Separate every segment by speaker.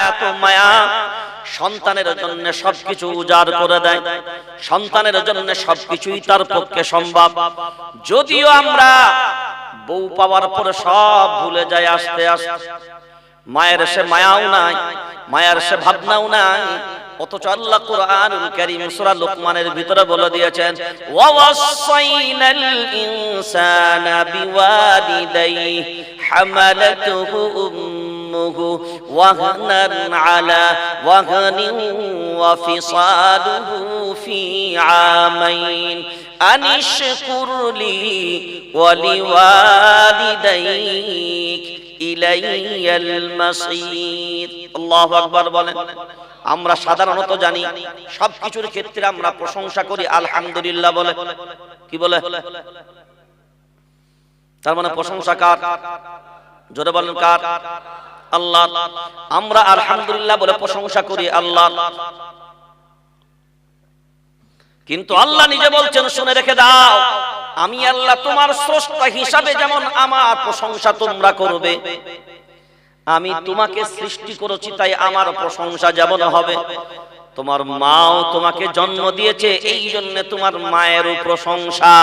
Speaker 1: এত মায়া সন্তানের জন্য সবকিছু উজাড় করে দেয়, সন্তানের জন্য সবকিছুই তার পক্ষে সম্ভব। যদিও আমরা বউ পাওয়ার পরে সব ভুলে যাই আস্তে আস্তে, মায়ের সে মায়াও নাই, মায়ের সে ভাবনাও নাই। অথচ আল্লাহ কুরআনুল কারীম সূরা লুকমানের ভিতরে বলে দিয়েছেন, ওয়াসাইনাল ইনসানা বিওয়ালিদাইহি হামালাতুহু উম্মুহু ওয়াহনান আলা ওয়াহনিন ওয়া ফিসালুহু ফি আমাইন আনিশকুর লি ওয়া লিওয়ালিদাইক ইলাইয়াল মাসীর। আল্লাহু আকবার বলেন। আমরা সাধারণত জানি সবকিছুর ক্ষেত্রে আমরা প্রশংসা করি আলহামদুলিল্লাহ বলে, কি বলে? তার মানে প্রশংসা কার? জোরে বলেন কার? আল্লাহ। আমরা আলহামদুলিল্লাহ বলে প্রশংসা করি আল্লাহ। কিন্তু আল্লাহ নিজে বলছেন, শুনে রেখে দাও, আমি আল্লাহ তোমার স্রষ্টা হিসাবে যেমন আমার প্রশংসা তোমরা করবে, আমি তোমাকে সৃষ্টি করেছি তাই আমার প্রশংসা যেমন হবে। তোমার মাও তোমাকে জন্ম দিয়েছে, এই জন্য তোমার মায়েরও প্রশংসা,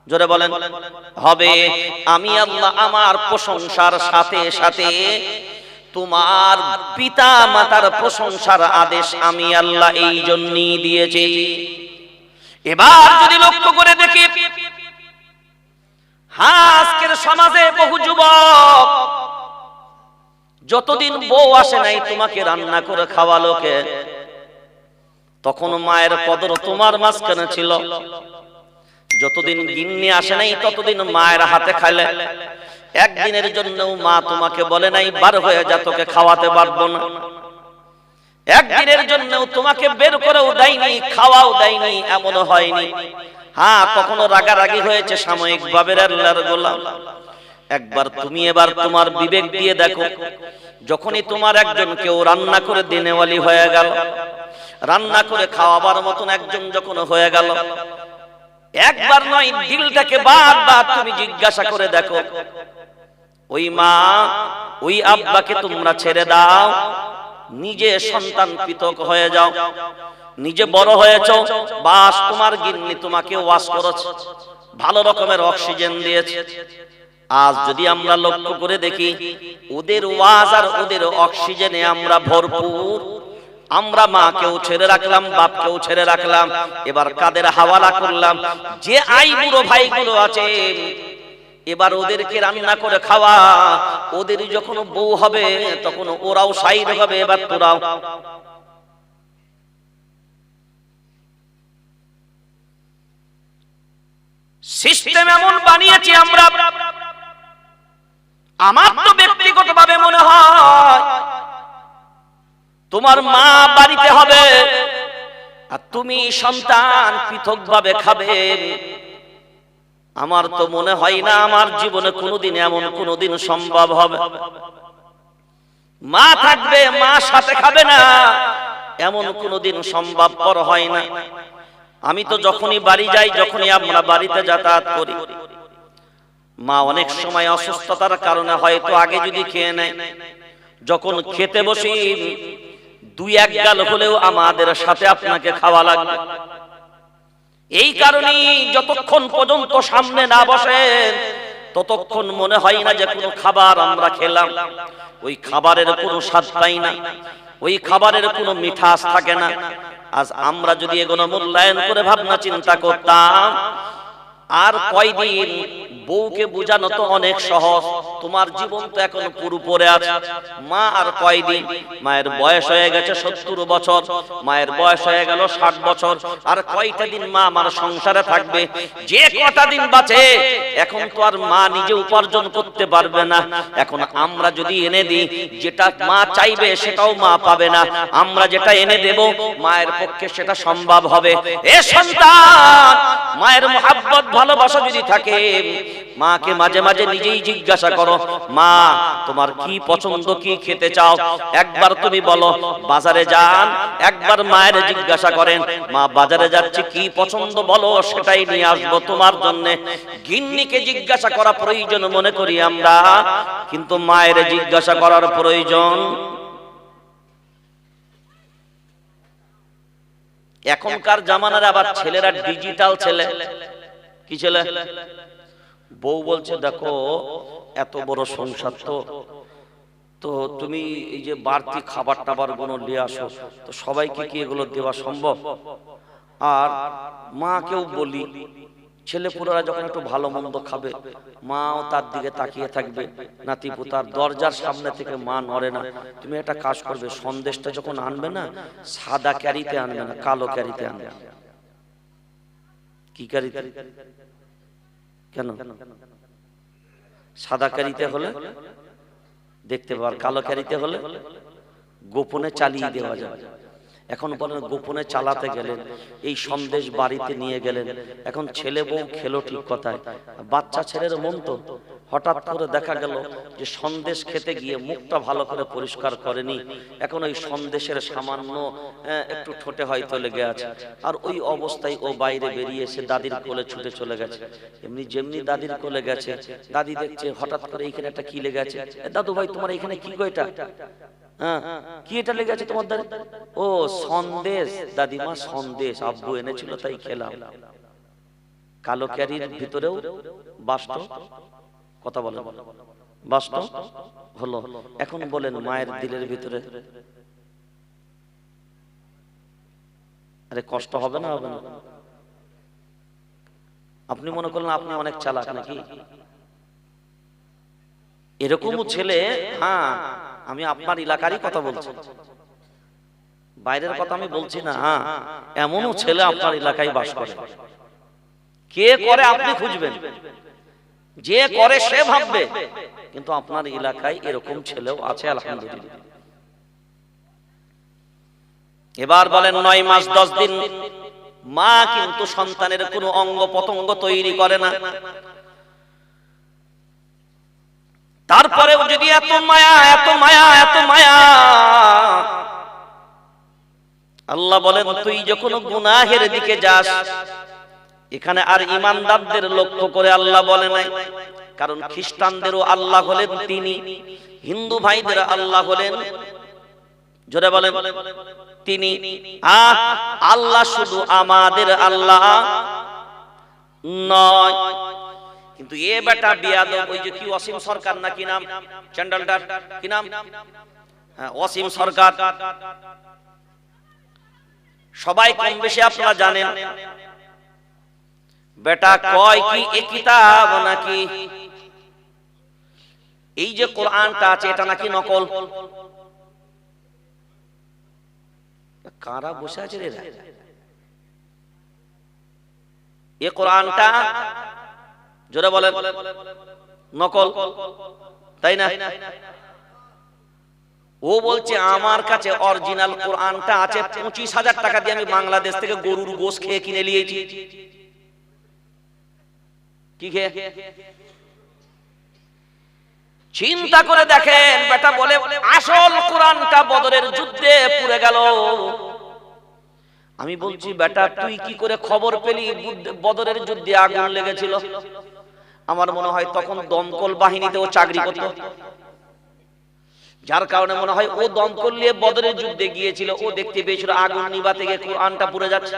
Speaker 1: জোরে বলেন, হবে। আমি আল্লাহ আমার প্রশংসার সাথে সাথে তোমার পিতা মাতার প্রশংসার আদেশ আমি আল্লাহ এই জন্যই দিয়েছি। এবার যদি লক্ষ্য করে দেখি, আজকের সমাজে বহু যুবক যতদিন বউ আসে নাই তোমাকে রান্না করে খাওয়ালো কে? তখন মায়ের কদর তোমার মাঝখানে ছিল। যতদিন গিন্নি আসে নাই ততদিন মায়ের হাতে খাইলে। একদিনের জন্যও মা তোমাকে বলে নাই বার হয়ে যা, তোকে খাওয়াতে পারবো না। একদিনের জন্যও তোমাকে বের করেও দেয়নি, খাওয়াও দেয়নি, এমনও হয়নি। হ্যাঁ, কখনো রাগারাগি হয়েছে সাময়িক ভাবে আল্লাহর গোলাম। একবার তুমি এবার তোমার বিবেক দিয়ে দেখো, যখনই তোমার একজন কেউ রান্না করে দিনেওয়ালি হয়ে গেল, রান্না করে খাওয়াবার মতন একজন যখন হয়ে গেল, একবার নয় দিলটাকে বারবার তুমি জিজ্ঞাসা করে দেখো, ওই মা ওই আব্বাকে তোমরা ছেড়ে দাও, নিজে সন্তান পৃথক হয়ে যাও, নিজে বড় হয়েছ, বাস তোমার গিন্নি তোমাকে ওয়াশ করেছে, ভালো রকমের অক্সিজেন দিয়েছে। আজ যদি আমরা লক্ষ্য করে দেখি, ওদের ওয়াজ আর ওদের অক্সিজেনে আমরা ভরপুর। আমরা মাকেও ছেড়ে রাখলাম, বাপকেও ছেড়ে রাখলাম, এবার কাদের হাওয়ালা করলাম? যে আই বুড়ো ভাইগুলো আছে, এবার ওদেরকে রান্না করে খাওয়া। ওদের যখন বউ হবে তখন ওরাও সাইড হবে, এবার তোরাও। সিস্টেম এমন বানিয়েছি আমরা। আমার তো ব্যক্তিগতভাবে মনে হয় তোমার মা বাড়িতে হবে আর তুমি সন্তান পৃথকভাবে খাবে। আমার তো মনে হয় না আমার জীবনে কোনোদিন এমন কোনোদিন সম্ভব হবে। মা থাকবে, মা সাথে খাবে না, এমন কোনোদিন সম্ভবপর হয় না। আমি তো যখনই বাড়ি যাই, যখনই আমরা বাড়িতে যাতায়াত করি, মা অনেক সময় অসুস্থতার কারণে হয়তো আগে যদি খেয়ে নেয়, যখন খেতে বসি দুই এক গাল হলেও আমাদের সাথে আপনাকে খাওয়া লাগবে। এই কারণেই যতক্ষণ পর্যন্ত সামনে না বসেন ততক্ষণ মনে হয় না যে কোনো খাবার আমরা খেলাম। ওই খাবারের কোনো স্বাদ পাই না, ওই খাবারের কোনো মিঠাস থাকে না। আজ আমরা যদি এগুলো মূল্যায়ন করে ভাবনা চিন্তা করতাম, আর কয়দিন বউকে বোঝানো তো অনেক সহজ। তোমার জীবন তো এখনো পুরো পড়ে আছে। মা আর কয়দিন, মায়ের বয়স হয়ে গেছে 70 বছর, মায়ের বয়স হয়ে গেল 60 বছর, আর কয়টা দিন মা আমার সংসারে থাকবে? যে কটা দিন বাঁচে এখন তো আর মা নিজে উপার্জন করতে পারবে না। এখন আমরা যদি এনে দিই, যেটা মা চাইবে সেটাও মা পাবে না। আমরা যেটা এনে দেব মায়ের পক্ষে সেটা সম্ভব হবে। এ সন্তান, মায়ের মোহাব্বত ভালোবাসা যদি থাকে, মাকে মাঝে মাঝে নিজেই জিজ্ঞাসা করো, মা তোমার কি পছন্দ, কি খেতে চাও? একবার তুমি বলো বাজারে যান, একবার মায়ের জিজ্ঞাসা করেন, মা বাজারে যাচ্ছে, কি পছন্দ বলো, সেটাই নিয়ে আসবো তোমার জন্য। গিন্নিকে জিজ্ঞাসা করা প্রয়োজন মনে করি আমরা, কিন্তু মায়ের জিজ্ঞাসা করার প্রয়োজন। এখনকার জামানার আবার ছেলেরা ডিজিটাল ছেলে। কি ছেলে? বউ বলছে দেখো এত বড় সংসার, তো তুমি এই যে বাড়তি খাবার টাবার গুলো নিয়ে আসো, তো সবাইকে কি এগুলো দেওয়া সম্ভব? আর মাকেও বলি, ছেলেপুলেরা যখন একটু ভালো মন্দ খাবে, মাও তার দিকে তাকিয়ে থাকবে, নাতিপুতার দরজার সামনে থেকে মা নড়ে না। তুমি একটা কাজ করবে, সন্দেশটা যখন আনবে না, সাদা ক্যারিতে আনবে না, কালো ক্যারিতে আনবে। কি ক্যারিতে? কেন? সাদা ক্যারিতে হলে দেখতে পাওয়ার, কালো ক্যারিতে হলে গোপনে চালিয়ে দেওয়া যাবে। এখন বলেন গোপনে চালাতে গেলেন, এই সন্দেশ বাড়িতে নিয়ে গেলেন, এখন ছেলে বউ খেলো ঠিক কথায়, বাচ্চা ছেলের মন তো, হঠাৎ করে দেখা গেল যে সন্দেশ খেতে গিয়ে মুখটা ভালো করে পরিষ্কার করেনি, এখন ওই সন্দেশের সামান্য একটু ঠোঁটে হয়তো লেগে আছে, আর ওই অবস্থায় ও বাইরে বেরিয়ে এসে দাদির কোলে ছুটে চলে গেছে। এমনি যেমনি দাদির কোলে গেছে, দাদি দেখছে হঠাৎ করে এইখানে একটা কি লেগে আছে, দাদু ভাই তোমার এখানে কি গো এটা? হ্যাঁ, কি এটা লেগে আছে তোমার দাদি? ও সন্দেশ, দাদিমা সন্দেশ আব্বু এনেছিল তাই খেলাম। কালো ক্যারির ভিতরেও বাস্ত, কথা বলেন, বাস্ত হলো। এখন বলেন মায়ের দিলের ভিতরে আরে কষ্ট হবে না? হবে না? আপনি মনে করলেন আপনি অনেক চালাক নাকি? এরকমও ছেলে, হ্যাঁ আমি আপনার এলাকারই কথা বলছি, বাইরের কথা আমি বলছি না, হ্যাঁ এমনও ছেলে আপনার এলাকায় বাস করে। কে করে আপনি খুঁজবেন, যে করে সে ভাববে, কিন্তু আপনার এলাকায় এরকম ছেলেও আছে আলহামদুলিল্লাহ। এবার বলেন 9 মাস 10 দিন মা কিন্তু সন্তানের কোনো অঙ্গ পতঙ্গ তৈরি করে না, তারপরেও যদি এত মায়া, এত মায়া, এত মায়া, আল্লাহ বলেন তুই যখন গুনাহের দিকে যাস, এখানে আর ইমানদারদের লক্ষ্য করে আল্লাহ বলে নাই, কারণ খ্রিস্টানদেরও আল্লাহ হলেন তিনি, হিন্দু ভাইদের আল্লাহ হলেন, জোরে বলেন, তিনি। আল্লাহ শুধু আমাদের আল্লাহ নয়। কিন্তু এ বেটা বিয়াদব, ওই যে কি অসীম সরকার না কি নাম, চ্যান্ডেলটার কি নাম, অসীম সরকার, সবাই কম বেশি আপনারা জানেন, বেটা কয় কি এ কিতাব নাকি, এই যে কোরআনটা আছে এটা নাকি নকল। কারা বসে আছে রে? এ কোরআনটা জোরে বলেন নকল, তাই না? ও বলছে আমার কাছে অরিজিনাল কোরআনটা আছে, 25,000 টাকা দিয়ে আমি বাংলাদেশ থেকে গরুর গোশত খেয়ে কিনে নিয়েছি। কি খেয়ে? চিন্তা করে দেখেন, বেটা বলে আসল কোরআনটা বদরের যুদ্ধে পুড়ে গেল। আমি বলছি বেটা তুই কি করে খবর পেলি বদরের যুদ্ধে আগুন লেগেছিল? আমার মনে হয় তখন দমকল বাহিনীতে ও চাকরি করত, যার কারণে মনে হয় ও দমকল নিয়ে বদরের যুদ্ধে গিয়েছিল, ও দেখতে পেয়েছিল আগুন নিভাতে গিয়ে কোরআনটা পুড়ে যাচ্ছে।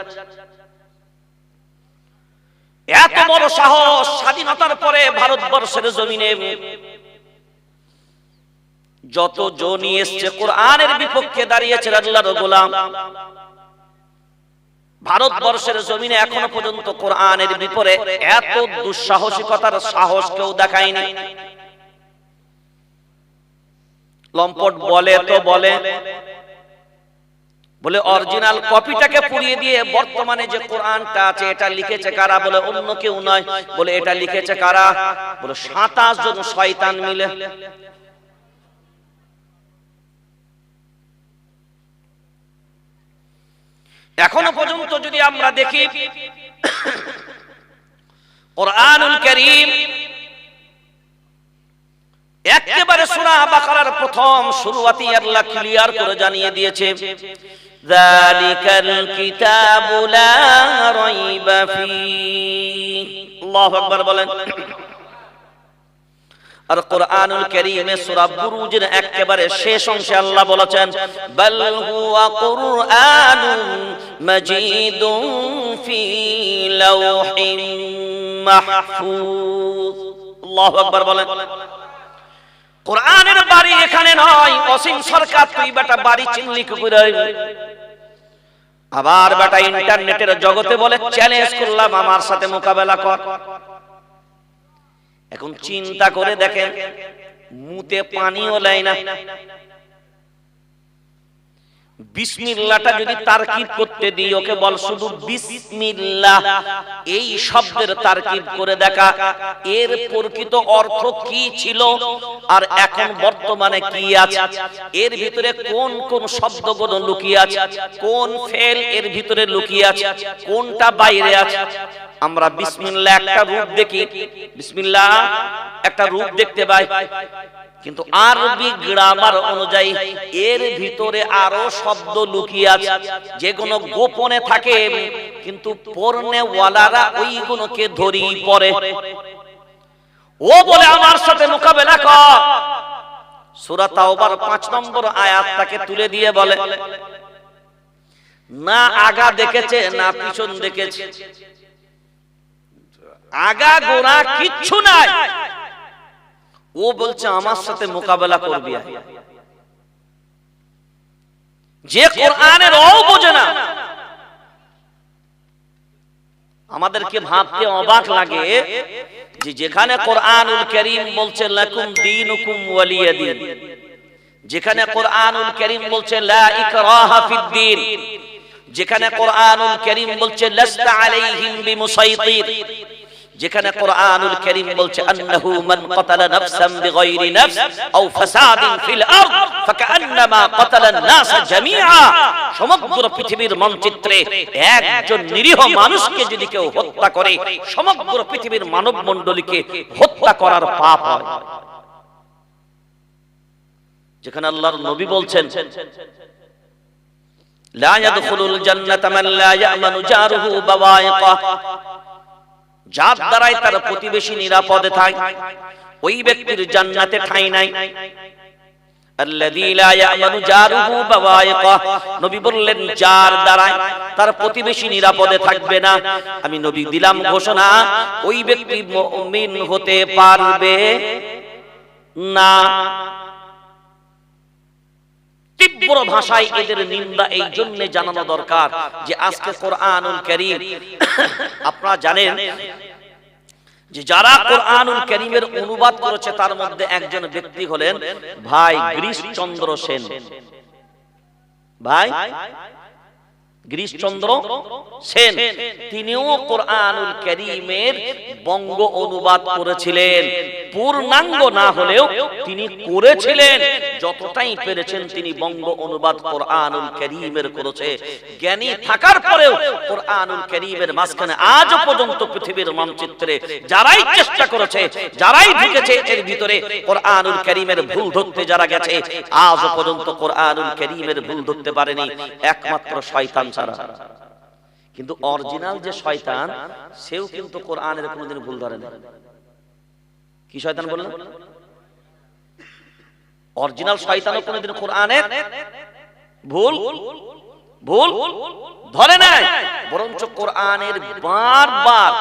Speaker 1: এত বড় সাহস স্বাধীনতার পরে ভারতবর্ষের জমিনে যত জনি এসছে কোরআনের বিপক্ষে দাঁড়িয়েছে আল্লাহর গোলাম, ভারতবর্ষের জমিনে এখনো পর্যন্ত কোরআনের বিপরীতে এত দুঃসাহসিকতার সাহস কেউ দেখায়নি। লম্পট বলে তো বলে অরিজিনাল কপিটাকে পুড়িয়ে দিয়ে বর্তমানে যে কোরআনটা আছে এটা লিখেছে কারা? বলে অন্য কেউ নয়। বলে এটা লিখেছে কারা? বলে 27 জন শয়তান মিলে। এখনো পর্যন্ত যদি আমরা দেখি কুরআনুল কারীম একেবারে সূরা বাকারার প্রথম শুরুয়াতে আল্লাহ ক্লিয়ার করে জানিয়ে দিয়েছে, যালিকাল কিতাবু লা রাইবা ফীহ। আল্লাহু আকবার বলেন। আর কুরআনুল কারীমে সূরা বুরুজের একেবারে শেষ অংশে আল্লাহ বলেছেন, বাল হুয়া কুরআনুন মাজিদুন ফী লাওহিন মাহফুজ। আল্লাহু আকবার বলেন। কোরআনের বাড়ি এখানে নয়, অসীম সরকার তুই বেটা বাড়ি চিনলি কি করে? আবার বেটা ইন্টারনেটের জগতে বলে চ্যালেঞ্জ করলাম, আমার সাথে মোকাবেলা কর। এখন চিন্তা করে দেখেন, মুতে পানিও লেয় না। বিসমিল্লাহটা যদি তারকিব করতে দিই, ওকে বল শুধু বিসমিল্লাহ, এই শব্দের তারকিব করে দেখা, এর প্রকৃত অর্থ কি ছিল আর এখন বর্তমানে কি আছে, এর ভিতরে কোন কোন শব্দগুলো লুকিয়ে আছে, কোন ফেল এর ভিতরে লুকিয়ে আছে, কোনটা বাইরে আছে। আমরা বিসমিল্লাহ একটা রূপ দেখি, বিসমিল্লাহ একটা রূপ দেখতে পাই, কিন্তু আরবি গ্রামার অনুযায়ী এর ভিতরে আরো শব্দ লুকিয়ে আছে, যেগুলো গোপনে থাকে, কিন্তু পড়নে ওয়ালারা ওইগুলোকে ধরি পড়ে। ও বলে আমার সাথে মোকাবেলা কর। সূরা তাওবার 5 নম্বর আয়াতটাকে তুলে দিয়ে বলে, না আগা দেখেছে না পিছন দেখেছে, আগা গোড়া কিচ্ছু নাই, ও বলছে আমার সাথে মোকাবেলা করবি। যে কোরআনের ও বোঝে না। আমাদেরকে ভাবতে অবাক লাগে যে যেখানে কোরআনুল কারীম বলছে লাকুম দীনুকুম ওয়ালিয়া দীন, যেখানে কোরআনুল কারীম বলছে লা ইকরাহা ফিদ-দীন, যেখানে কোরআনুল কারীম বলছে লাস্তা আলাইহিম বিমুসাইতির, যেখানে কোরআনুল কারীম বলছে আন্নাহু মান কাতালা নাফসান বিগাইরি নাফস আও ফাসাদিন ফিল আরদ ফাকান্নামা কাতালান নাস জামিআ, সমগ্র পৃথিবীর মানচিত্রে একজন নিরীহ মানুষকে যদি কেউ হত্যা করে, সমগ্র পৃথিবীর মানব মণ্ডলীকে হত্যা করার পাপ হয়। যেখানে আল্লাহর নবী বলছেন লা ইয়াদখুলুল জান্নাতা মান লা ইয়ামানু জারুহু বাওয়াইকা, যার দ্বারাই তার প্রতিবেশী নিরাপদে থাকে ওই ব্যক্তির জান্নাতে ঠাঁই নাই। আল্লাযী লা ইয়ামানু জারুহু বাওয়াইকা, নবী বললেন যার দ্বারাই তার প্রতিবেশী নিরাপদে থাকবে না, আমি নবী দিলাম ঘোষণা, ওই ব্যক্তি মুমিন হতে পারবে না। তীব্র ভাষায় এদের নিন্দা এই জন্য জানানো দরকার যে আজকে কোরআনুল কারীম, আপনারা জানেন যে যারা কোরআনুল কারীমের অনুবাদ করেছে তার মধ্যে একজন ব্যক্তি হলেন ভাই গিরিশচন্দ্র সেন। ভাই গিরিশচন্দ্র সেন, তিনিও কোরআনুল কারীমের বঙ্গ অনুবাদ করেছিলেন। পূর্ণাঙ্গ না হলেও তিনি করেছিলেন, যতটাই পেরেছেন তিনি বঙ্গ অনুবাদ কোরআনুল কারীমের করেছে। জ্ঞানী থাকার পরেও কোরআনুল কারীমের মাঝখানে আজ পর্যন্ত পৃথিবীর মানচিত্রে যারাই চেষ্টা করেছে, যারাই ঢুকেছে এর ভিতরে কোরআনুল কারীমের ভুল ধরতে যারা গেছে, আজ পর্যন্ত কোরআনুল কারীমের ভুল ধরতে পারেনি একমাত্র শয়তান ছাড়া। কিন্তু অরিজিনাল যে শয়তান, সেও কিন্তু কোরআনের কোনোদিন ভুল ধরে না। কি শয়তান বললেন? অরিজিনাল শয়তানও কোনোদিন কোরআনের ভুল ধরে নাই, বরঞ্চ কোরআনের বারবার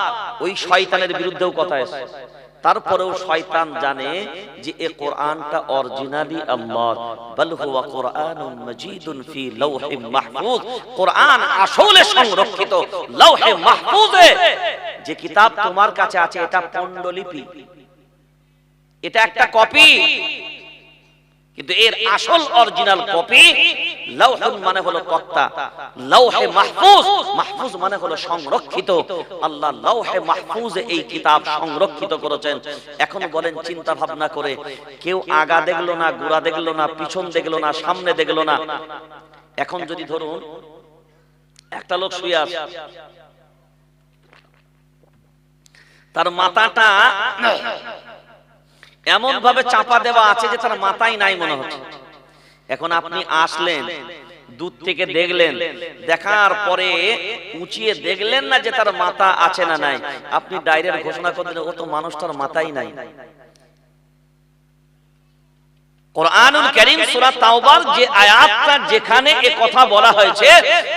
Speaker 1: ওই শয়তানের বিরুদ্ধেও কথা এসেছে। তারপরেও শয়তান জানে যে এই কোরআনটা অরিজিনালি আল্লাহর, বাল হুয়া কুরআনুন মাজিদুন ফি লাওহিম মাহফুজ, কোরআন আসলে সংরক্ষিত লাওহে মাহফুজে। যে কিতাব তোমার কাছে আছে এটা পাণ্ডুলিপি, এটা একটা কপি, কিন্তু এর আসল অরিজিনাল কপি লাওহুন মানে হলো তক্তা, লাওহে মাহফুজ, মাহফুজ মানে হলো সংরক্ষিত। আল্লাহ লাওহে মাহফুজে এই কিতাব সংরক্ষিত করেছেন। এখন বলেন চিন্তা ভাবনা করে, কেউ আগা দেখলো না, গোড়া দেখলো না, পিছন দেখলো না, সামনে দেখলো না। এখন যদি ধরুন একটা লোক শুয়ে আছে, তার মাথাটা এমন ভাবে চাপা দেওয়া আছে যে তার মাথাই নাই মনে হচ্ছে। এখন আপনি আসলেন, দূর থেকে দেখলেন, দেখার পরে উঁচিয়ে দেখলেন না যে তার মাথা আছে না নাই, আপনি ডাইরেক্ট ঘোষণা করে দিলেন ও তো মানুষটার মাথাই নাই। কুরআনুল কারীম সূরা তাওবার যে আয়াতটা যেখানে এই কথা বলা হয়েছে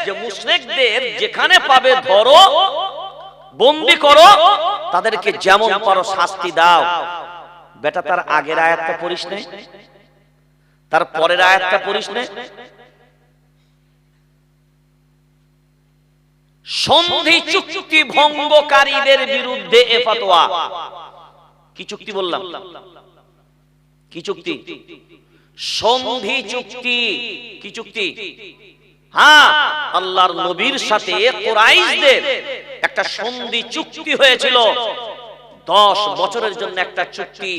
Speaker 1: যে মুশরিকদের যেখানে পাবে ধরো, বন্দী করো, তাদেরকে যেমন পারো শাস্তি দাও। বেটা তার আগের আয়াতটা পড়িস নে, তার পরের আয়াতটা পড়িস নে। সন্ধি চুক্তি ভঙ্গকারীদের বিরুদ্ধে এ ফতোয়া। কি চুক্তি বললাম? কি চুক্তি? সন্ধি চুক্তি। কি চুক্তি? হ্যাঁ, আল্লাহর নবীর সাথে কুরাইশদের একটা সন্ধি চুক্তি হয়েছিল 10 বছরের জন্য একটা চুক্তি।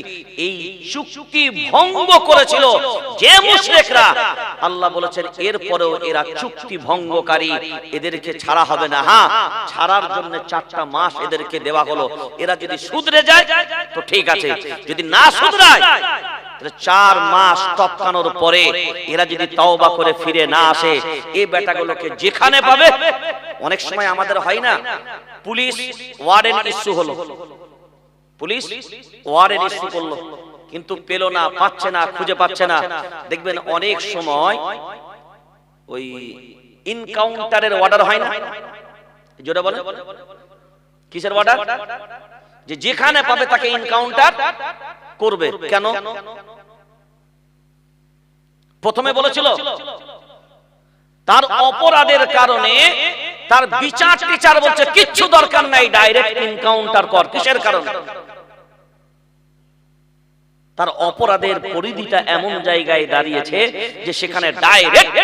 Speaker 1: এই চুক্তি ভঙ্গ করেছিল যে মুশরিকরা, আল্লাহ বলেছেন এরপরেও এরা চুক্তি ভঙ্গকারী, এদেরকে ছাড়া হবে না। হ্যাঁ, ছাড়ার জন্য 4টা মাস এদেরকে দেওয়া হলো। এরা যদি শুধরে যায় তো ঠিক আছে, যদি না শুধরায় 4 মাস টপকানোর পরে এরা যদি তওবা করে ফিরে না আসে, এই বেটাগুলোকে যেখানে পাবে। অনেক সময় আমাদের হয় না, পুলিশ ওয়ারেন্ট ইস্যু হলো, পুলিশ ওয়ারেন্ট ইস্যু করলো, কিন্তু পেল না, পাচ্ছে না, খুঁজে পাচ্ছে না। দেখবেন অনেক সময় ওই ইনকাউন্টারের অর্ডার হয় না, যেটা বলে কিসের অর্ডার, যে যেখানে পাবে তাকে ইনকাউন্টার করবে। কেন? প্রথমে বলেছিল তার অপরাধের কারণে তার বিচার টিচার বলছে কিচ্ছু দরকার নাই, ডাইরেক্ট ইনকাউন্টার কর। কিসের কারণে? তার অপরাধের পরিধিটা এমন জায়গায় দাঁড়িয়েছে যে সেখানে ডাইরেক্ট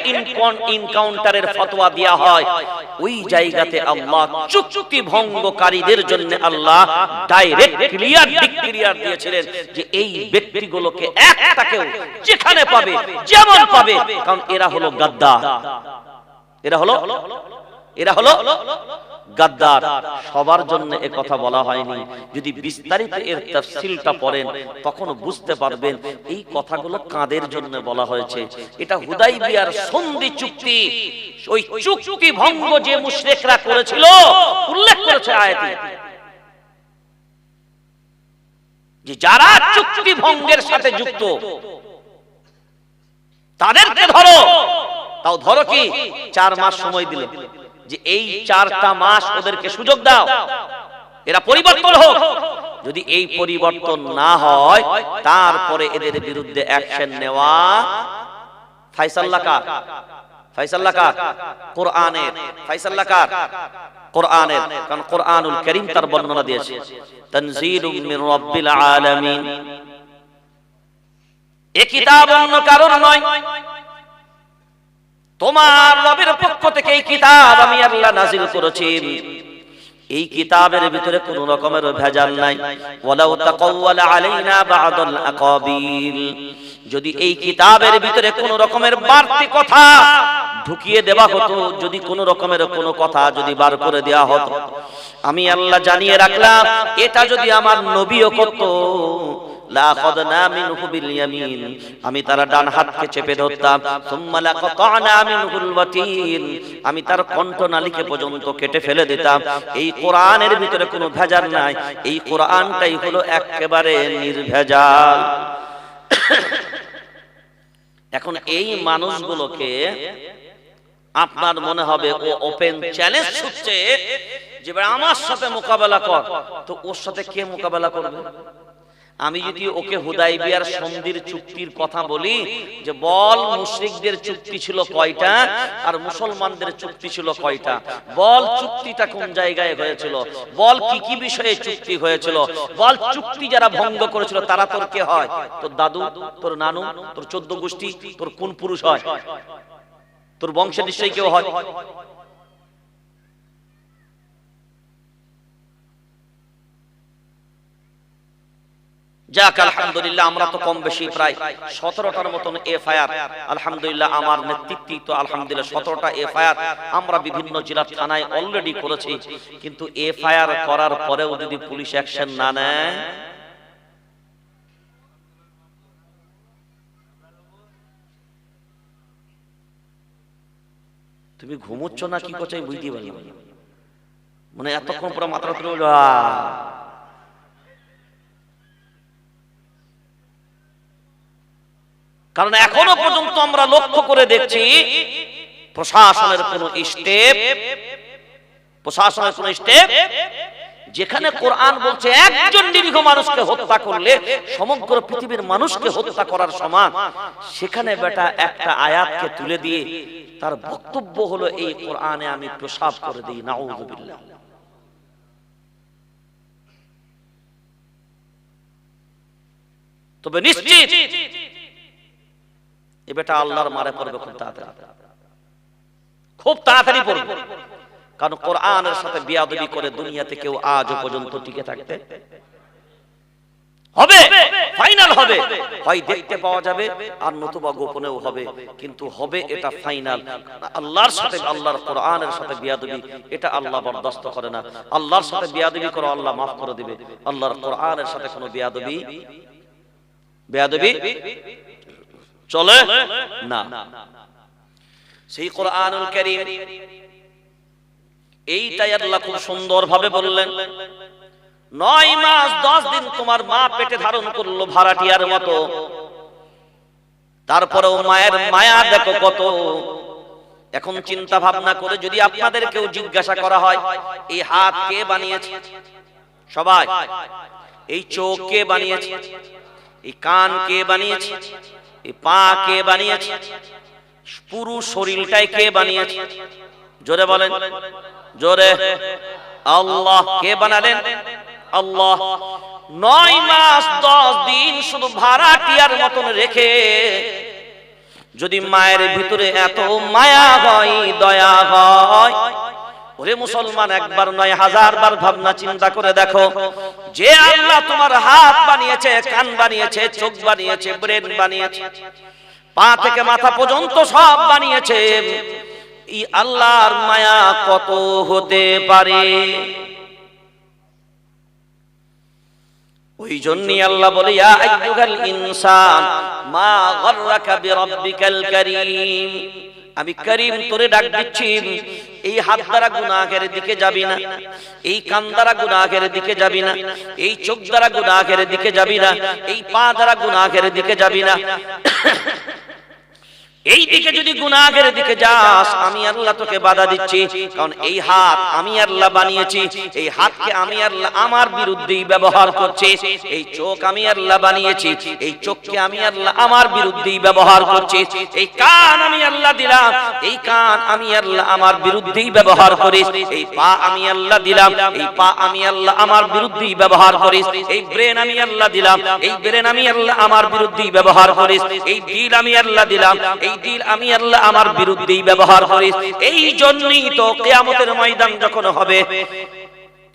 Speaker 1: ইনকাউন্টারের ফতোয়া দেয়া হয়। ওই জায়গাতে আল্লাহ চুক্তি ভঙ্গকারীদের জন্য আল্লাহ ডাইরেক্ট ক্লিয়ার দিয়েছিলেন যে এই ব্যক্তিগুলোকে একটাকেও যেখানে পাবে যেমন পাবে, কারণ এরা হলো গাদ্দার, এরা হলো গাদ্দার। সবার জন্য এ কথা বলা হয়নি। যদি বিস্তারিত এর তাফসীলটা পড়েন তখন বুঝতে পারবেন এই কথাগুলো কাদের জন্য বলা হয়েছে। এটা হুদাইবিয়ার সন্ধি চুক্তি, ওই চুক্তি ভঙ্গ যে মুশরিকরা করেছিল উল্লেখ করেছে আয়াতে, যে যারা চুক্তি ভঙ্গের সাথে যুক্ত তাদেরকে ধরো। তাও ধরো কি 4 মাস সময় দিল, যে এই 4টা মাস ওদেরকে সুযোগ দাও, এরা পরিবর্তন হোক। যদি এই পরিবর্তন না হয় তারপরে এদের বিরুদ্ধে অ্যাকশন নেওয়া। ফায়সালা কার? ফায়সালা কার? কোরআনের। ফায়সালা কার? কোরআনের। কারণ কোরআনুল কারীম তার বর্ণনা দিয়েছে তানজিলুম মির রাব্বিল আলামিন। এই কিতাব অন্য কারোর নয়, তোমার রবের পক্ষ থেকে এই কিতাব আমি আল্লাহ নাযিল করেছি। এই কিতাবের ভিতরে কোনো রকমের ভেজাল নাই। ওয়ালাউ তাকাওয়ালা আলাইনা বা'দুল আকাবিল, যদি এই কিতাবের ভিতরে কোনো রকমের বাড়তি কথা ঢুকিয়ে দেওয়া হতো, যদি কোনো রকমের কোনো কথা যদি বার করে দেওয়া হতো, আমি আল্লাহ জানিয়ে রাখলাম এটা যদি আমার নবীও করত, লাখাদনা মিনহু বিল ইয়ামিন, আমি তার ডান হাতকে চেপে ধরতাম। সুম্মা লাকাতানা মিনহুল ওয়াতিন, আমি তার কণ্ঠনালীকে পর্যন্ত কেটে ফেলে দিতাম। এই কোরআনের ভিতরে কোনো ভেজাল নাই, এই কোরআনটাই হলো একেবারে নির্ভেজাল। এখন এই মানুষগুলোকে আপনার মনে হবে ও ওপেন চ্যালেঞ্জ ছুটছে যে আমার সাথে মোকাবেলা কর, তো ওর সাথে কে মোকাবেলা করবে? আমি যদি ওকে হুদাইবিয়ার সন্ধির চুক্তির কথা বলি, যে বল মুশরিকদের চুক্তি ছিল কয়টা আর মুসলমানদের চুক্তি ছিল কয়টা, বল চুক্তিটা কোন জায়গায় হয়েছিল, বল কি কি বিষয়ে চুক্তি হয়েছিল, বল চুক্তি যারা ভঙ্গ করেছিল তারা তোর কে হয়? তোর দাদু, তোর নানু, তোর 14 গোষ্ঠী, তোর কোন পুরুষ হয়? তোর বংশের নিশ্চয়ই কেউ হয়। যাক আলহামদুলিল্লাহ, আমরা তো কম বেশি প্রায় 17টার মতন এফআইআর আলহামদুলিল্লাহ আমার নেতৃত্বেই তো আলহামদুলিল্লাহ 17টা এফআইআর আমরা বিভিন্ন জেলার থানায় অলরেডি করেছি। কিন্তু এফআইআর করার পরেও যদি পুলিশ অ্যাকশন না নেয়, তুমি ঘুমোচ্ছ না কি করছো বুঝতে পারি মানে এতক্ষণ পুরো মাথা তুলে কারণ এখনো পর্যন্ত আমরা লক্ষ্য করে দেখছি প্রশাসনের কোন স্টেপ যেখানে কোরআন বলছে একজন নিরীহ মানুষকে হত্যা করলে সমগ্র পৃথিবীর মানুষকে হত্যা করার সমান, সেখানে বেটা একটা আয়াতকে তুলে দিয়ে তার বক্তব্য হলো এই কোরআনে আমি প্রসাব করে দিই। নাউযুবিল্লাহ। তবে নিশ্চিত এ বেটা আল্লাহর মারে পড়বে খুব তাড়াতাড়ি পড়বে। কারণ কোরআনের সাথে বিয়াদবি করে দুনিয়াতে কেউ আজও পর্যন্ত টিকে থাকতে হবে, ফাইনাল হবে, হয় দেখতে পাওয়া যাবে আর নতুবা গোপনেও হবে, কিন্তু হবে এটা ফাইনাল। আল্লাহর সাথে, আল্লাহর কোরআনের সাথে বিয়াদবি এটা আল্লাহ বরদাস্ত করে না। আল্লাহর সাথে বিয়াদবি করো আল্লাহ মাফ করে দিবে, আল্লাহর কোরআনের সাথে কোনো বিয়াদবি চলে না। সেই কোরআনুল কারীম এইটাই আল্লাহ খুব সুন্দর ভাবে বললেন, 9 মাস 10 দিন তোমার মা পেটে ধারণ করলো ভাড়াটিয়ার মতো, তারপরেও মায়ের মায়া দেখো কত। এখন চিন্তা ভাবনা করে যদি আপনাদের কেউ জিজ্ঞাসা করা হয় এই হাত কে বানিয়েছে, সবাই এই চোখ কে বানিয়েছে, এই কান কে বানিয়েছে, এই পা কে বানিয়েছে, পুরো শরীরটাই কে বানিয়েছে? জোরে বলেন, জোরে। আল্লাহ। কে বানালেন? আল্লাহ। 9 মাস 10 দিন শুধু ভাড়াটিয়ার মতন রেখে যদি মায়ের ভিতরে এত মায়া হয়, দয়া হয়, ওরে মুসলমান একবার নয় 1000 বার ভাবনা চিন্তা করে দেখো, যে আল্লাহ তোমার হাত বানিয়েছে, কান বানিয়েছে, চোখ বানিয়েছে, ব্রেন বানিয়েছে, পা থেকে মাথা পর্যন্ত সব বানিয়েছে, এই আল্লাহর মায়া কত হতে পারে? ওই জন্যই আল্লাহ বলে ইয়া আইয়ুহাল ইনসান মা গাররাকা বিরাব্বিকাল কারীম, আমি করিম তোরে ডাক দিচ্ছি, এই হাত দ্বারা গুনাহের দিকে যাবি না, এই কান দ্বারা গুনাহের দিকে যাবি না, এই চোখ দ্বারা গুনাহের দিকে যাবি না, এই পা দ্বারা গুনাহের দিকে যাবি না। এই দিকে যদি গুনাহের দিকে যাস আমি আল্লাহ তোকে বাধা দিচ্ছি, কারণ এই হাত আমি আল্লাহ বানিয়েছি, এই হাতকে আমি আল্লাহ আমার বিরুদ্ধেই ব্যবহার করছি, এই চোখ আমি আল্লাহ বানিয়েছি, এই চোখকে আমি আল্লাহ আমার বিরুদ্ধেই ব্যবহার করছি, এই কান আমি আল্লাহ দিলাম, এই কান আমি আল্লাহ আমার বিরুদ্ধেই ব্যবহার করিস, এই পা আমি আল্লাহ দিলাম, এই পা আমি আল্লাহ আমার বিরুদ্ধেই ব্যবহার করিস, এই ব্রেন আমি আল্লাহ দিলাম, এই ব্রেন আমি আল্লাহ আমার বিরুদ্ধেই ব্যবহার করিস, এই দিল আমি আল্লাহ দিলাম, এই দিল আমি আল্লাহ আমার বিরুদ্ধেই ব্যবহার করিস। এই জন্যই তো কিয়ামতের ময়দান যখন হবে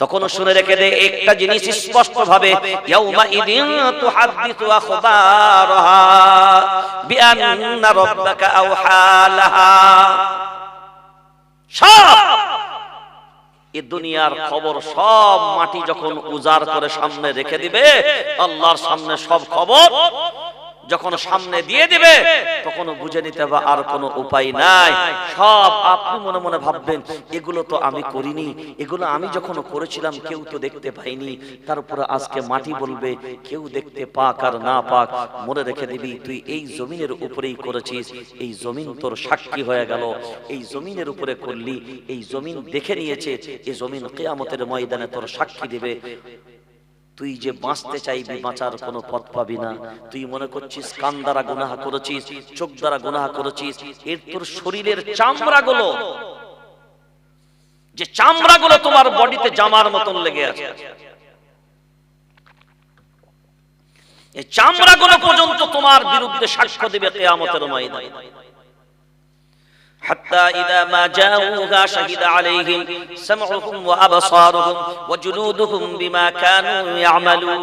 Speaker 1: তখন শুনে রেখে দে একটা জিনিস স্পষ্ট ভাবে, ইয়াউমা ইদিন তুহাদ্দিসু আখবারাহা বিআন্না রাব্বাকা আওহালাহা। সব এই দুনিয়ার খবর সব মাটি যখন উজাড় করে সামনে রেখে দিবে, আল্লাহর সামনে সব খবর যখন সামনে দিয়ে দিবে তখন বুঝে নিতে হবে আর কোনো উপায় নাই। সব আপনি মনে মনে ভাববেন এগুলো তো আমি করিনি, এগুলো আমি যখন করেছিলাম কেউ তো দেখতে পাইনি, তারপরে আজকে মাটি বলবে কেউ দেখতে পাক আর না পাক, মনে রেখে দিবি তুই এই জমিনের উপরেই করেছিস, এই জমিন তোর সাক্ষী হয়ে গেল, এই জমিনের উপরে করলি, এই জমিন দেখে নিয়েছে, এই জমিন কিয়ামতের ময়দানে তোর সাক্ষী দিবে। তুই যে বাঁচতে চাইবি বাঁচার কোনো পথ পাবি না। তুই মনে করছিস কান দ্বারা গুনাহ করেছিস, চোখ দ্বারা গুনাহ করেছিস, এর তোর শরীরের চামড়াগুলো, যে চামড়াগুলো তোমার বডিতে জামার মতন লেগে আছে, এই চামড়াগুলো পর্যন্ত তোমার বিরুদ্ধে সাক্ষ্য দিবে কিয়ামতের ময়দানে। حتى إذا ما جاءوها شهد عليهم سمعهم وأبصارهم وجلودهم بما كانوا يعملون।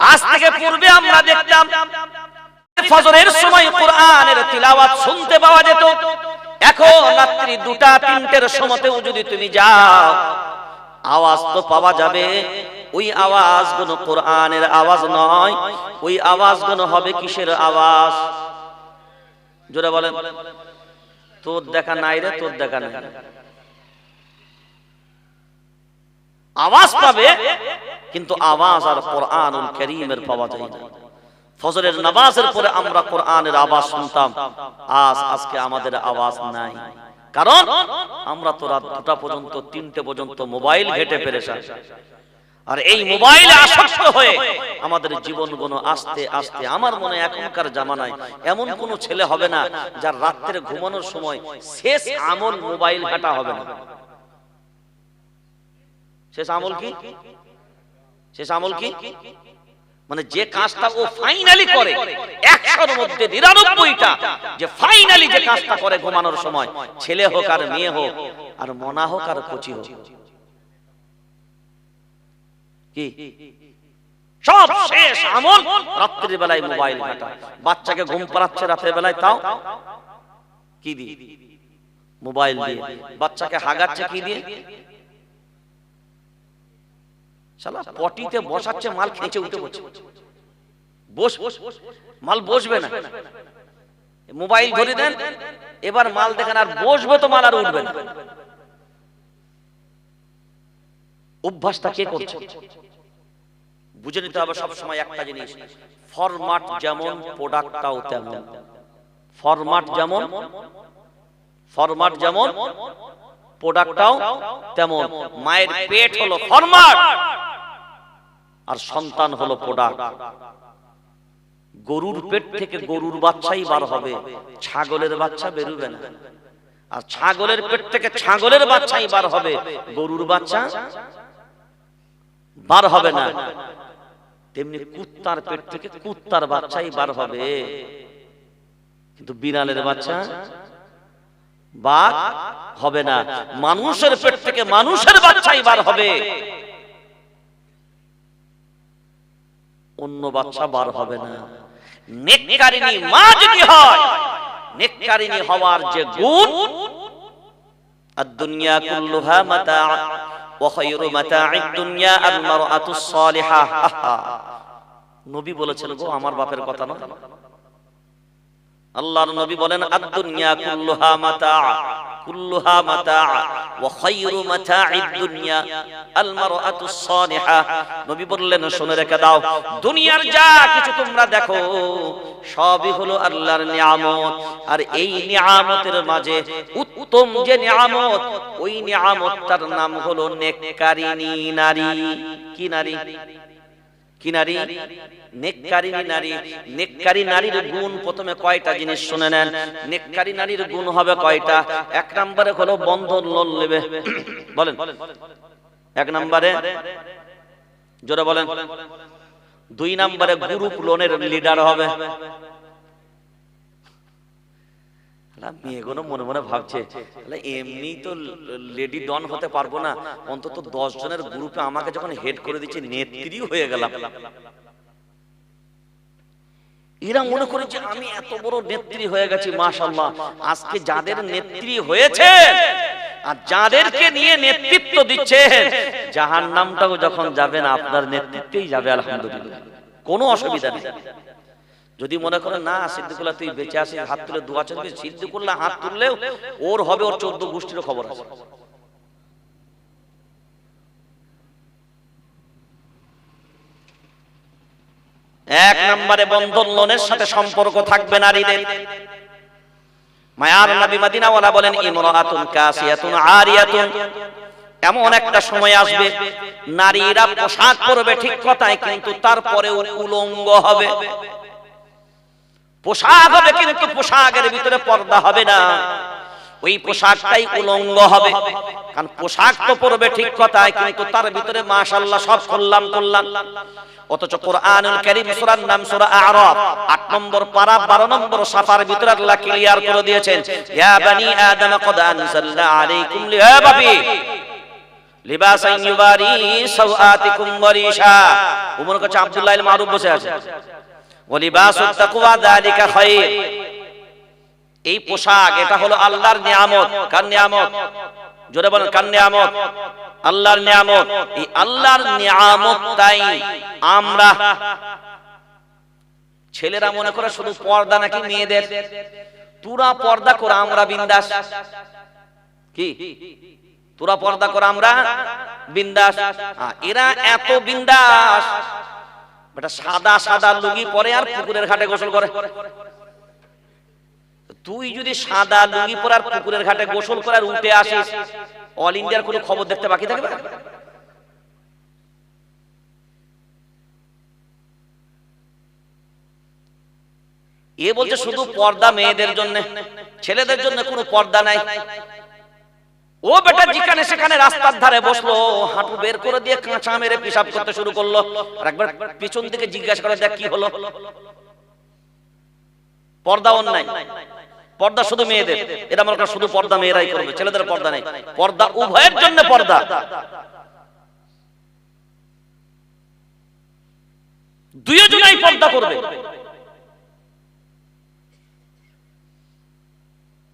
Speaker 1: আজ থেকে পূর্বে আমরা দেখতাম ফজরের সময় কোরআনের তিলাওয়াত শুনতে পাওয়া যেত। এখন রাত্রি 2টা-3টের সময়তেও যদি তুমি যাও, আওয়াজ তো পাওয়া যাবে, ওই আওয়াজগুলো কোরআনের আওয়াজ নয়, ওই আওয়াজগুলো হবে কিসের আওয়াজ? জোরে বলেন। তোর দেখা নাই রে, তোর দেখা নাই। আওয়াজ পাবে, কিন্তু আওয়াজ আর কোরআনুল কারীমের পাওয়া যায় না। ফজরের নামাজের পরে আমরা কোরআনের আওয়াজ শুনতাম, আজকে আমাদের আওয়াজ নাই। কারণ আমরা তো রাত 2টা পর্যন্ত 3টে পর্যন্ত মোবাইল ঘেটে পেরেশান। আর এই মোবাইলে আসক্ত হয়ে আমাদের জীবনগুলো আস্তে আস্তে, আমার মনে হয় এখনকার জামানায় এমন কোন ছেলে হবে না যার রাত্রে ঘুমানোর সময় শেষ আমল মোবাইল ঘাটা হবে না। শেষ আমল কি? শেষ আমল কি? মানে যে কাজটা ও ফাইনালি করে, 100-র মধ্যে 99টা যে ফাইনালি যে কাজটা করে ঘুমানোর সময়, ছেলে হোক আর মেয়ে হোক, আর মনা হোক আর কচি হোক, কি সব শেষ আমল রাত্রির বেলায় মোবাইল ঘাটা। বাচ্চাকে ঘুম পাড়াচ্ছে রাতের বেলায়, তাও কি দিয়ে? মোবাইল দিয়ে। বাচ্চাকে হাগাচ্ছে কি দিয়ে? শালা পটিতে বসাচ্ছে, মাল খেঁচে উঠে বসে। মাল বসবে না, মোবাইল ধরে দেন, এবার মাল দেখেন, আর বসবে তো মাল আর উঠবে না। অভ্যাসটা কে করছে? বুঝে নিতে হবে সব সময় একটা জিনিস, ফরম্যাট যেমন প্রোডাক্টটাও তেমন। ফরম্যাট যেমন প্রোডাক্টটাও তেমন। মায়ের পেট হলো ফরম্যাট, আর সন্তান হলো প্রোডাক্ট। গরুর পেট থেকে গরুর বাচ্চাই বার হবে, ছাগলের বাচ্চা বেরোবে না। আর ছাগলের পেট থেকে ছাগলের বাচ্চাই বার হবে, গরুর বাচ্চা বার হবে না। তেমনি কুত্তার পেট থেকে কুত্তার বাচ্চাই বার হবে, কিন্তু বিড়ালের বাচ্চা বার হবে না। মানুষের পেট থেকে মানুষের বাচ্চাই বার হবে, অন্য বাচ্চা বার হবে না। নেককারিনী মা যদি হয়, নেককারিনী হওয়ার যে গুণ, আদ-দুনিয়া কুল্লুহা মাতা ওয়া খায়রু মাতা'আদ দুনিয়া আল-মারআতুস সালিহা। নবী বলেছেন গো, আমার বাপের কথা না, আল্লাহর নবী বলেন, আদ-দুনিয়া কুল্লুহা মাতা ওয়া খায়রু মাতা'আদ দুনিয়া আল-মারআতুস সালিহা। নবী বললেন, শুনে রেখে দাও, দুনিয়ার যা কিছু তোমরা দেখো সবই হলো আল্লাহর নিয়ামত। আর এই নিয়ামতের মাঝে উত্তম যে নিয়ামত, ওই নিয়ামতটার নাম হলো নেককারিনী নারী। কি নারী? কি নারী? নেককারিনী নারী। নেককারী নারীর গুণ প্রথমে কয়টা জিনিস শুনে নেন। নেককারী নারীর গুণ হবে কয়টা? 1 নম্বরে হলো বন্ধন লোন নেবে। বলেন 1 নম্বরে, জোরে বলেন। 2 নম্বরে গ্রুপ লোনের লিডার হবে। মেয়েগুলো মনে মনে ভাবছে, এমনি তো লেডি ডন হতে পারবো না, অন্তত 10 জনের গ্রুপে আমাকে যখন হেড করে দিচ্ছে, নেত্রী হয়ে গেলাম। এরা মনে করে যে আমি এত বড় নেত্রী হয়ে গেছি। মাশাআল্লাহ, আজকে যাদের নেত্রী হয়েছে আর যাদেরকে নিয়ে নেতৃত্ব দিচ্ছেন, জাহান্নামটাও যখন যাবেন আপনার নেতৃত্বেই যাবে, আলহামদুলিল্লাহ, কোনো অসুবিধা নেই। যদি মনে করেন না সিদ্দিকুল্লাহ তুই বেঁচে আছিস, হাত তুলে দোয়া চাইবি, সিদ্দিকুল্লাহ হাত তুললেও ওর হবে, ওর 14 গোষ্ঠীর খবর আছে। এক নম্বরে বন্ধন লোনের সাথে সম্পর্ক থাকবে নারীদের। মায়ার নবী মদিনাওয়ালা বলেন, ইমরাতুন কাসিয়াতুন আরিয়াতুন, এমন একটা সময় আসবে নারীরা পোশাক পরবে ঠিক কথাই, কিন্তু তারপরেও উলঙ্গ হবে। পোশাক হবে কিন্তু পোশাকের ভিতরে পর্দা হবে না, ওই পোশাকটাই উলঙ্গ হবে। কারণ পোশাক তো পরবে ঠিক কথাই, কিন্তু তার ভিতরে মাশাআল্লাহ সব করলাম। অথচ কোরআনুল কারীম সূরার নাম সূরা আ'রাফ 8 নম্বর পারা 12 নম্বর সাফার ভিতরে আল্লাহ ক্লিয়ার করে দিয়েছেন, ইয়া বানি আদম কদ আনজালনা আলাইকুম লিবাবি, লিবাসান ইউবারি সাওআতিকুম ওয়ারিশা। উমর কাছে আব্দুল্লাহ ইবনে মারুফ বসে আছে। ওয়া লিবাসুত তাকওয়া যালিকা খায়র। এই পোশাক এটা হলো আল্লাহর নিয়ামত। কার নিয়ামত? জোরে বলেন, কার নিয়ামত? আল্লাহর নিয়ামত। এই আল্লাহর নিয়ামতটাই আমরা ছেলেরা মনে করে শুধু পর্দা নাকি মেয়েদের, তোরা পর্দা করে আমরা বিন্দাস। কি তোরা পর্দা করে আমরা বিন্দাস? এরা এত বিন্দাস, বেটা সাদা সাদা লুঙ্গি পরে আর পুকুরের ঘাটে গোসল করে। তুই যদি সাদা লুঙ্গি পরে আর পুকুরের ঘাটে গোসল করে আর উঠে আসিস, অল ইন্ডিয়ার কোনো খবর দেখতে বাকি থাকবে? এ বলছে শুধু পর্দা মেয়েদের জন্য, ছেলেদের জন্য কোনো পর্দা নাই। ও বেটা যেখানে সেখানে রাস্তার ধারে বসলো, হাঁটু বের করে দিয়ে কাঁচা মেরে পেশাব করতে শুরু করলো। আর একবার পিছন দিকে জিজ্ঞাসা করে দেখ কি হলো। পর্দা অন্যায়, পর্দা শুধু মেয়েদের। এটা মনে কর শুধু পর্দা মেয়েরাই করবে, ছেলেদের পর্দা নেই। পর্দা উভয়ের জন্য পর্দা। দুইজনেই পর্দা করবে।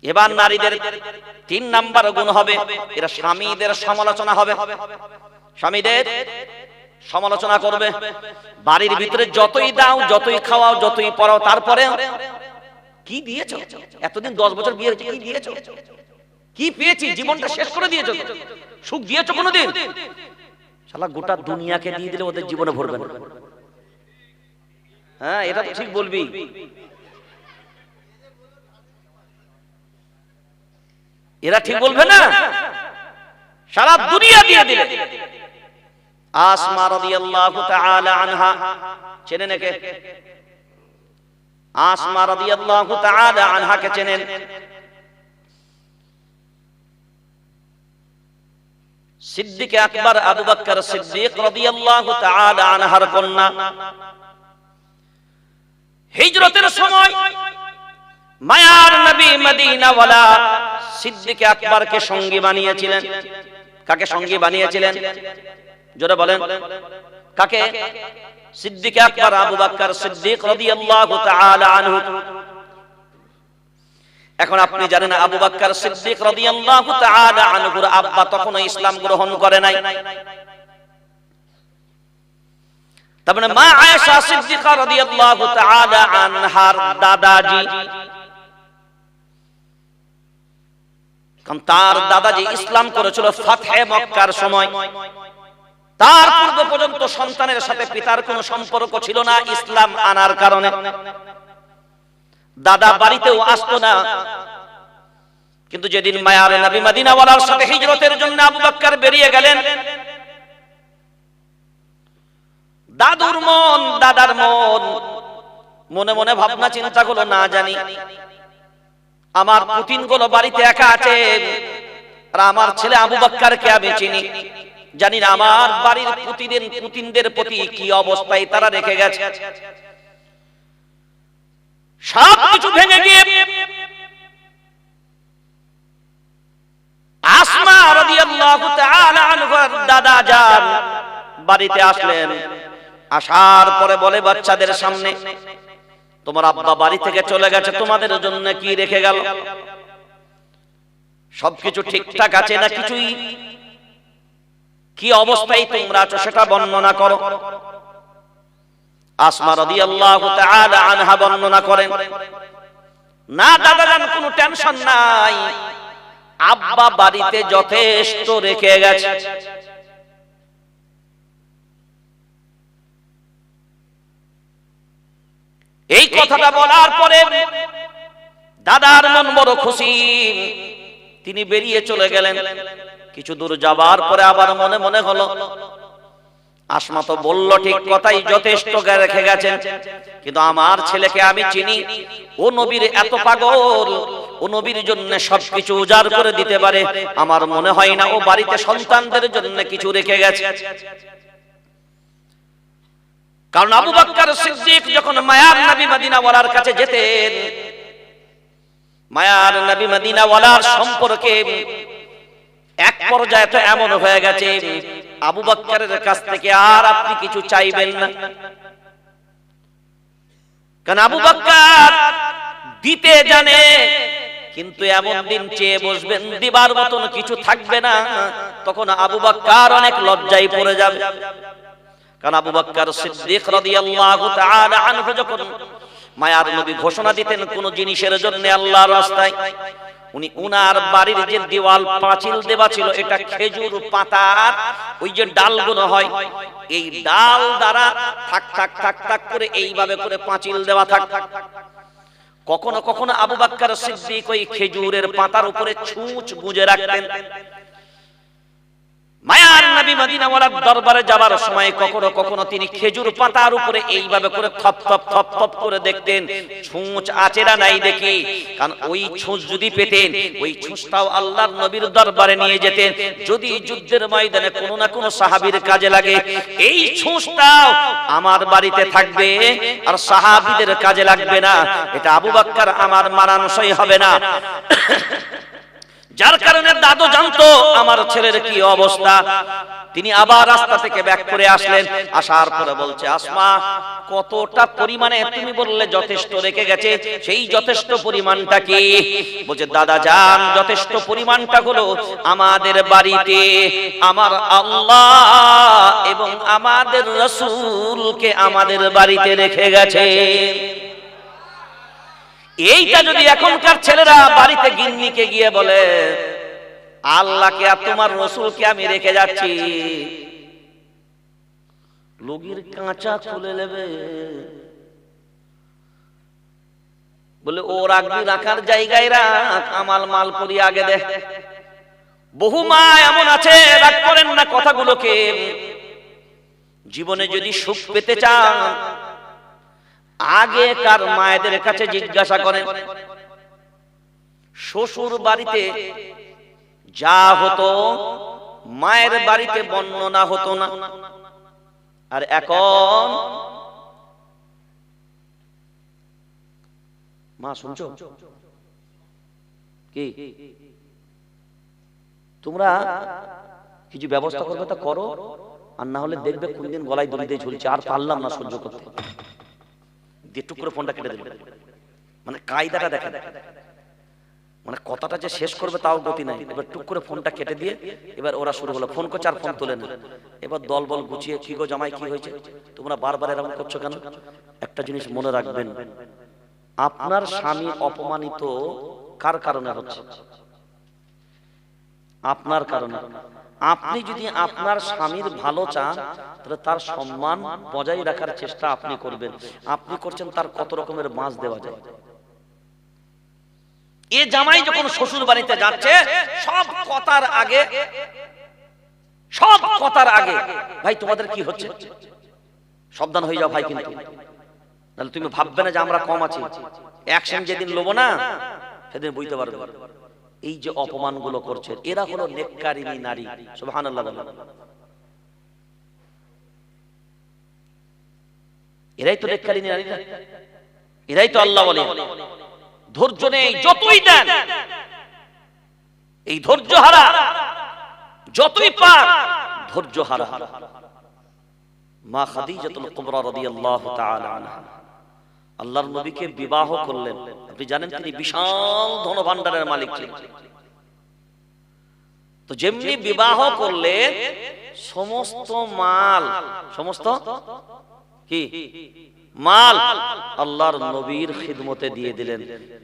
Speaker 1: এবার নারীদের 3 নাম্বার গুণ হবে, এরা স্বামীদের সমালোচনা হবে, স্বামীদের সমালোচনা করবে। বাড়ির ভিতরে যতই দাও, যতই খাওয়াও, যতই পড়াও, তারপরে কি দিয়েছো? এতদিন 10 বছর বিয়ে হয়েছে, কি দিয়েছো? কি পেয়েছি? জীবনটা শেষ করে দিয়েছো। সুখ দিয়েছো কোনোদিন? শালা গোটা দুনিয়াকে দিয়ে দিলে ওদের জীবনে ভরবে না। হ্যাঁ, এটা তো ঠিক বলবি। এরা ঠিক বলবে না? সারা দুনিয়া দিয়ে দিলে। আসমা রাদিয়াল্লাহু তাআলা আনহা, চেনেন একে? আসমা রাদিয়াল্লাহু তাআলা আনহাকে চেনেন? সিদ্দিক আকবর আবু বকর সিদ্দিক রাদিয়াল্লাহু তাআলা আনহার কন্যা। হিজরতের সময় মায়ার নবী মদিনাওয়ালা সিদ্দিক আকবরকে সঙ্গী বানিয়েছিলেন। কাকে সঙ্গী বানিয়েছিলেন? জোরে বলেন, কাকে? সিদ্দিক আকবর আবু বকর সিদ্দিক রাদিয়াল্লাহু তাআলা আনহু। এখন আপনি জানেন আবু বকর সিদ্দিক রাদিয়াল্লাহু তাআলা আনহুর আব্বা তখনও ইসলাম গ্রহণ করে নাই। তারপরে মা আয়েশা সিদ্দিকা রাদিয়াল্লাহু তাআলা আনহার দাদাজি, কারণ তার দাদাজি ইসলাম করেছিল ফাতহে মক্কার সময়। তার পূর্ব পর্যন্ত সন্তানের সাথে পিতার কোনো সম্পর্ক ছিল না। ইসলাম আনার কারণে দাদা বাড়িতেও আসতো না। কিন্তু যেদিন মায়ার নবী মদিনাওয়ালার সাথে হিজরতের জন্য আবু বকর বেরিয়ে গেলেন, দাদুর মন, দাদার মন, মনে মনে ভাবনা চিন্তা গুলো, না জানি আমার পুতিন গুলো বাড়িতে একা আছে, আর আমার ছেলে আবু বকরকে আমি চিনি, জানি না আমার বাড়ির পুতিনদের প্রতি কি অবস্থায় তারা রেখে গেছে। সব কিছু ভেঙে গিয়ে আসমা রাদিয়াল্লাহু তাআলা আনহার দাদা যান বাড়িতে আসলেন। আসার পরে বলে বাচ্চাদের সামনে, তোমার আব্বা বাড়ি থেকে চলে গেছে, তোমাদের জন্য কি রেখে গেল? সবকিছু ঠিকঠাক আছে না কিছুই? কি অবস্থায় তোমরা আছো সেটা বর্ণনা করো। আসমা রাদিয়াল্লাহু তাআলা আনহা বর্ণনা করেন, না দাদা জান, কোনো টেনশন নাই, আব্বা বাড়িতে যথেষ্ট রেখে গেছে। এই কথাটা বলার পরে দাদার মন বড় খুশি, তিনি বেরিয়ে চলে গেলেন। কিছু দূর যাবার পরে আবার মনে মনে হলো, আসমা তো বলল ঠিক কথাই, যথেষ্ট রেখে গেছেন, কিন্তু আমার ছেলেকে আমি চিনি, ও নবীর এত পাগল, ও নবীর জন্য সবকিছু উজাড় করে দিতে পারে। আমার মনে হয় না ও বাড়িতে সন্তানদের জন্য কিছু রেখে গেছে। কারণ আবু বকর সিদ্দিক যখন মায়ার নবী মদিনাওয়ালার কাছে যেতেন, মায়ার নবী মদিনাওয়ালার সম্পর্কে এক পর্যায়ে তো এমন হয়ে গেছে আবু বকরের কাছ থেকে আর আপনি কিছু চাইবেন না, কারণ আবু বকর দিতে জানে, কিন্তু এমন দিন চেয়ে বসবেন দিবার মতন কিছু থাকবে না, তখন আবু বকর অনেক লজ্জায় পড়ে যাবে। কারণ আবু বকর সিদ্দিক রাদিয়াল্লাহু তাআলা আনহু যখন মায়ার নবী ঘোষণা দিতেন কোন জিনিসের জন্য আল্লাহর রাস্তায়, উনি উনার বাড়ির যে দেওয়াল পাঁচিল দেওয়া ছিল এটা খেজুর পাতার ওই যে ডালগুলো হয়, এই ডাল দ্বারা থাক থাক থাক থাক করে এইভাবে করে পাঁচিল দেওয়া থাক। কখনো কখনো আবু বকর সিদ্দিক ওই খেজুরের পাতার উপরে ছুঁচ গুঁজে রাখতেন। মায়ার নবী মদিনা ওয়ালার দরবারে যাবার সময় কখনো কখনো তিনি খেজুর পাতার উপরে এইভাবে করে থপ থপ থপ থপ করে দেখতেন ছুঁচ আছে না নাই দেখি, কারণ ওই ছুঁচ যদি পেতেন ওই ছুঁচটাও আল্লাহর নবীর দরবারে নিয়ে যেতেন, যদি যুদ্ধের ময়দানে কোনো না কোনো সাহাবীর কাজে লাগে এই ছুঁচটাও আমার বাড়িতে থাকবে আর সাহাবীদের কাজে লাগবে না, এটা আবু বকর আমার মানানসই হবে না। যার কারণে দাদু জানতো আমার ছেলের কি অবস্থা। তিনি আবার রাস্তা থেকে ব্যাক করে আসলেন, আসার পরে বলছে আসমা কতটা পরিমাণে তুমি বললে যথেষ্ট রেখে গেছে, সেই যথেষ্ট পরিমাণটা কি? বলছে দাদা জান যথেষ্ট পরিমাণটা হলো আমাদের বাড়িতে আমার আল্লাহ এবং আমাদের রাসূলকে আমাদের বাড়িতে রেখে গেছে। এইটা যদি এখনকার ছেলেরা বাড়িতে গিন্নিকে গিয়ে বলে আল্লাহকে আর তোমার রাসূলকে আমি রেখে যাচ্ছি, লগির কাঁচা খুলে নেবে, বলে ও রাখবি রাখার জায়গায় রাখ, আমাল মাল করি আগে দে। বহু মা এমন আছে, রাগ করেন না কথাগুলোকে, জীবনে যদি সুখ পেতে চান আগেকার মায়েদের কাছে জিজ্ঞাসা করেন শ্বশুর বাড়িতে যা হতো মায়ের বাড়িতে বর্ণনা হতো না। আর এখন মা শুনছো কি তোমরা কিছু ব্যবস্থা করবে তা করো, আর না হলে দেখবে কোনদিন গলায় দড়ি দিয়ে ঝুলছে, আর পারলাম না সহ্য করতে, টুক করে ফোনটা কেটে দেবে। মানে কায়দাটা দেখেন, মানে কথাটা যে শেষ করবে তাও গতি নাই, এবার টুক করে ফোনটা কেটে দিয়ে এবার ওরা শুরু হলো, ফোন করছে আর ফোন তোলে না। এবার দল বল গুছিয়ে কি গো জামাই কি হয়েছে, তোমরা বারবার এরকম করছো কেন? একটা জিনিস মনে রাখবেন, আপনার স্বামী অপমানিত কার কারণে হচ্ছে? আপনার কারণে। আপনি যদি আপনার স্বামীর ভালো চান তাহলে তার সম্মান বজায় রাখার চেষ্টা আপনি করবেন। আপনি করছেন তার কত রকমের মাছ দেওয়া যায়। এ জামাই যখন শ্বশুর বাড়িতে যাচ্ছে সব কথার আগে ভাই তোমাদের কি হচ্ছে, সাবধান হয়ে যাও ভাই, কিন্তু তাহলে তুমি ভাববে না যে আমরা কম আছি, অ্যাকশন যেদিন লব না সেদিন বুঝতে পারবে। এই যে অপমানগুলো করছে এরা হলো নেককারিনী নারী, সুবহানাল্লাহ। এরাই তো নেককারিনী নারী না, এরাই তো আল্লাহ বলে ধৈর্য নেই যতই দেন, এই ধৈর্য হারা যতই পাক ধৈর্য হারা। মা খাদিজাতুল কুবরা রাদিয়াল্লাহু তাআলা আনহা আল্লাহর নবীকে বিবাহ করলেন। আপনি জানেন তিনি বিশাল ধনভাণ্ডারের মালিক ছিলেন। তো যেমনি বিবাহ করলেন সমস্ত মাল, সমস্ত কি মাল আল্লাহর নবীর খিদমতে দিয়ে দিলেন।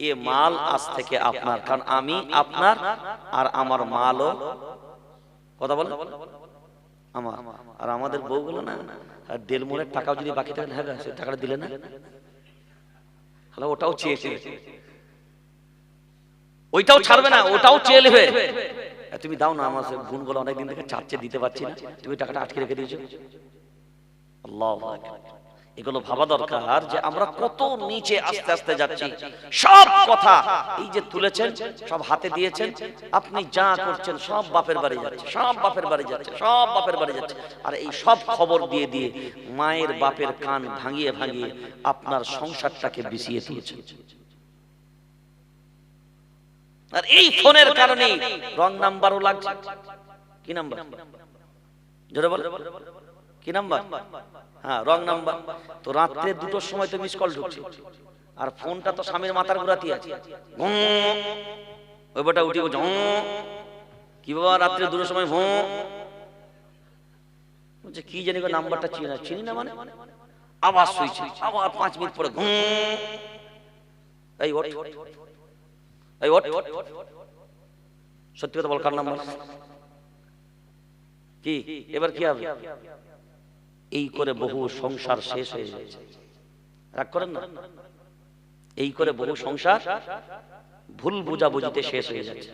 Speaker 1: এ মাল আজ থেকে আপনার, কারণ আমি আপনার আর আমার মালও কথা বলেন আমার। আর আমাদের বউগুলো না দেড়মুড়ের টাকাও যদি বাকি থাকে, হ্যাঁ সে টাকাটা দিলে না, ওটাও চেয়েছে, ওইটাও ছাড়বে না, ওটাও চেয়ে নেবে। তুমি দাও না, আমার বোনগুলো অনেকদিন থেকে চাচ্ছে দিতে পারছি না, তুমি টাকাটা আটকে রেখে দিয়েছো। আল্লাহু আকবার। এগুলো ভাবা দরকার যে আমরা কত নিচে আস্তে আস্তে যাচ্ছি। সব কথা এই যে তুলেছেন, সব হাতে দিয়েছেন, আপনি যা করছেন সব বাপের বাড়ি যাচ্ছে, সব বাপের বাড়ি যাচ্ছে, সব বাপের বাড়ি যাচ্ছে। আর এই সব খবর দিয়ে দিয়ে মায়ের বাপের কান ভাঙিয়ে ভাঙিয়ে আপনার সংসারটাকে বিছিয়ে তুলেছেন। আর এই ফোনের কারণে রং নাম্বারও লাগছে। কি নাম্বার জোরে বল, কি নাম্বার? হ্যাঁ, রং নাম্বার। তো রাত্রে 2টোর সময় তো মিস কল ঢুকছে, আর ফোনটা তো স্বামীর মাথার ঘুরাতে আছে। ওই বেটা উঠে বলছে কি বাবা রাত্রে 2টোর সময় বলছে কি জানি নাম্বারটা চিনি না মানে। আবার শুইছে, আবার 5 মিনিট পরে এই ওঠ, এই ওঠ, সত্যি কথা বল কার নাম্বার? কি এবার কি হবে? এই করে বহু সংসার শেষ হয়ে যাচ্ছে। রাগ করেন না, এই করে বহু সংসার ভুল বুঝাবুঝিতে শেষ হয়ে যাচ্ছে।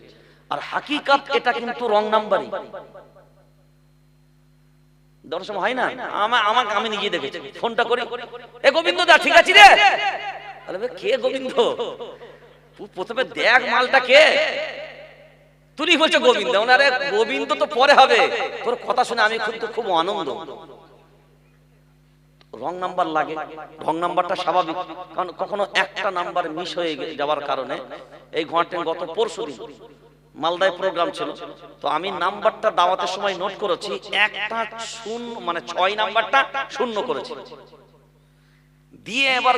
Speaker 1: আর হাকিকাত এটা কিন্তু রং নাম্বারই। দর্শন হয় না, আমাকে আমি নিজে দেখেছি। ফোনটা করি, এ গোবিন্দ দা ঠিক আছে রে। আরে কে গোবিন্দ? প্রথমে দেখ মালটা কে। তুই বলছো গোবিন্দ, আরে গোবিন্দ তো পরে হবে। তোর কথা শুনে আমি খুব আনন্দ। রং নাম্বার লাগে, রং নাম্বারটা স্বাভাবিক, কারণ কখনো একটা নাম্বার মিস হয়ে যাওয়ার কারণে এই গত পরশুদিন মালদায় প্রোগ্রাম ছিল, তো আমি নাম্বারটা দাওয়াতের সময় নোট করেছি, একটা শূন্য মানে 6 নাম্বারটা শূন্য করেছি দিয়ে এবার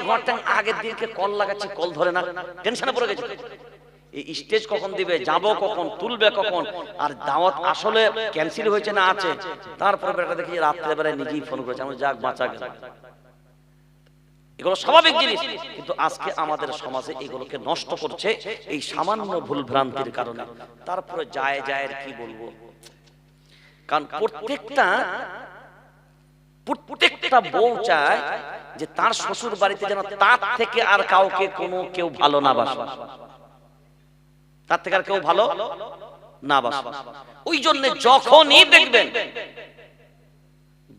Speaker 1: আগের দিনকে কল লাগাচ্ছি, কল ধরে না, টেনশনে পড়ে গেছি। এই স্টেজ কখন দিবে, যাব কখন, তুলবে কখন, আর দাওয়াত আসলে ক্যান্সেল হয়েছে না আছে। তারপরে বেটা দেখি রাত্রে বেলায় নিজেই ফোন করেছে, আমি যাক বাঁচা গেল। এগুলো স্বাভাবিক জিনিস, কিন্তু আজকে আমাদের সমাজে এগুলোকে নষ্ট করছে এই সামান্য ভুল ভ্রান্তির কারণে। তারপরে জায়ের কি বলবো, কারণ প্রত্যেকটা বউ চায় যে তার শ্বশুর বাড়িতে যেন তার থেকে আর কাউকে কেউ ভালো না বাসে, তার থেকে আর কেউ ভালো না বাসে। ওই জন্য যখনই দেখবেন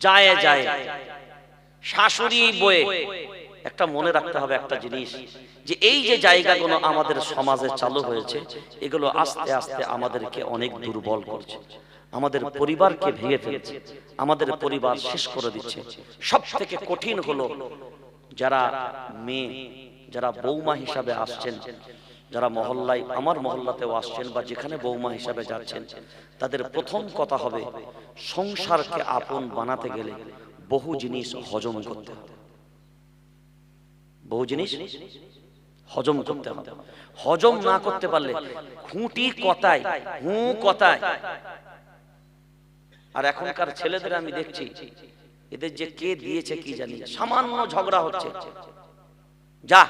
Speaker 1: যায় শাশুড়ি বয়ে, একটা মনে রাখতে হবে একটা জিনিস, যে এই যে জায়গাগুলো আমাদের সমাজে চালু হয়েছে, এগুলো আস্তে আস্তে আমাদেরকে অনেক দুর্বল করছে, আমাদের পরিবারকে ভেঙে ফেলছে, আমাদের পরিবার শেষ করে দিচ্ছে। সব থেকে কঠিন হলো যারা মেয়ে, যারা বৌমা হিসাবে আসছেন, যারা মহল্লায়, আমার মহল্লাতেও আসছেন বা যেখানে বৌমা হিসাবে যাচ্ছেন, তাদের প্রথম কথা হবে সংসারকে আপন বানাতে গেলে বহু জিনিস হজম করতে হবে, বহু জিনিস হজম করতে হবে। হজম না করতে পারলে খুঁটি কথায় কথায়। আর এখনকার ছেলেদের আমি দেখছি, এদের যে কে দিয়েছে কি জানি, সামান্য ঝগড়া হচ্ছে, যা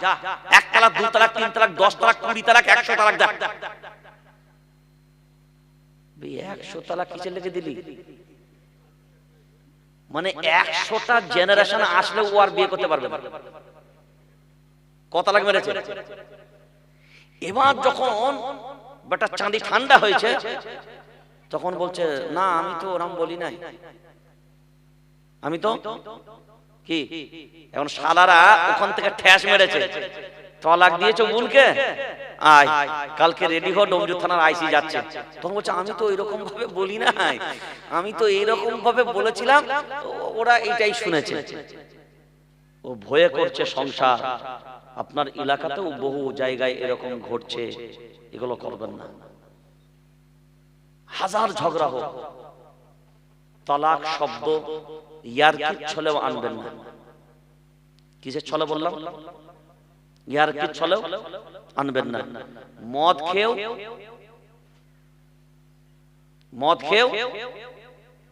Speaker 1: 1 তালাক 2 তালাক 3 তালাক 10 তালাক 20 তালাক 100 তালাক যা। 100 তালাক কিসের লেগে দিলি? মানে 100টা জেনারেশন আসলে ও আর বিয়ে করতে পারবে না। কত তালাক মেরেছে। এবার যখন বেটা চাঁদি ঠান্ডা হয়েছে, তখন বলছে না আমি তো ওরম বলি নাই, আমি তো কি। এখন শালারা ওখান থেকে ঠ্যাস মেরেছে, তলাক দিয়েছো বোনকে, আয় কালকে রেডি হো, ডোমজুর থানার আইসি যাচ্ছে। তখন বলছে আমি তো এরকম ভাবে বলি নাই, আমি তো এরকম ভাবে বলেছিলাম, ওরা এটাই শুনেছে। ও ভয়ে করছে সংসার। আপনার এলাকাতেও বহু জায়গায় এরকম ঘটছে, এগুলো করবেন না। হাজার ঝগড়া হোক, তালাক শব্দ ইয়ারকির ছলেও আনবেন না। কিসের ছলে বললাম? ইয়ারকির ছলেও আনবেন না। মদ খেয়েও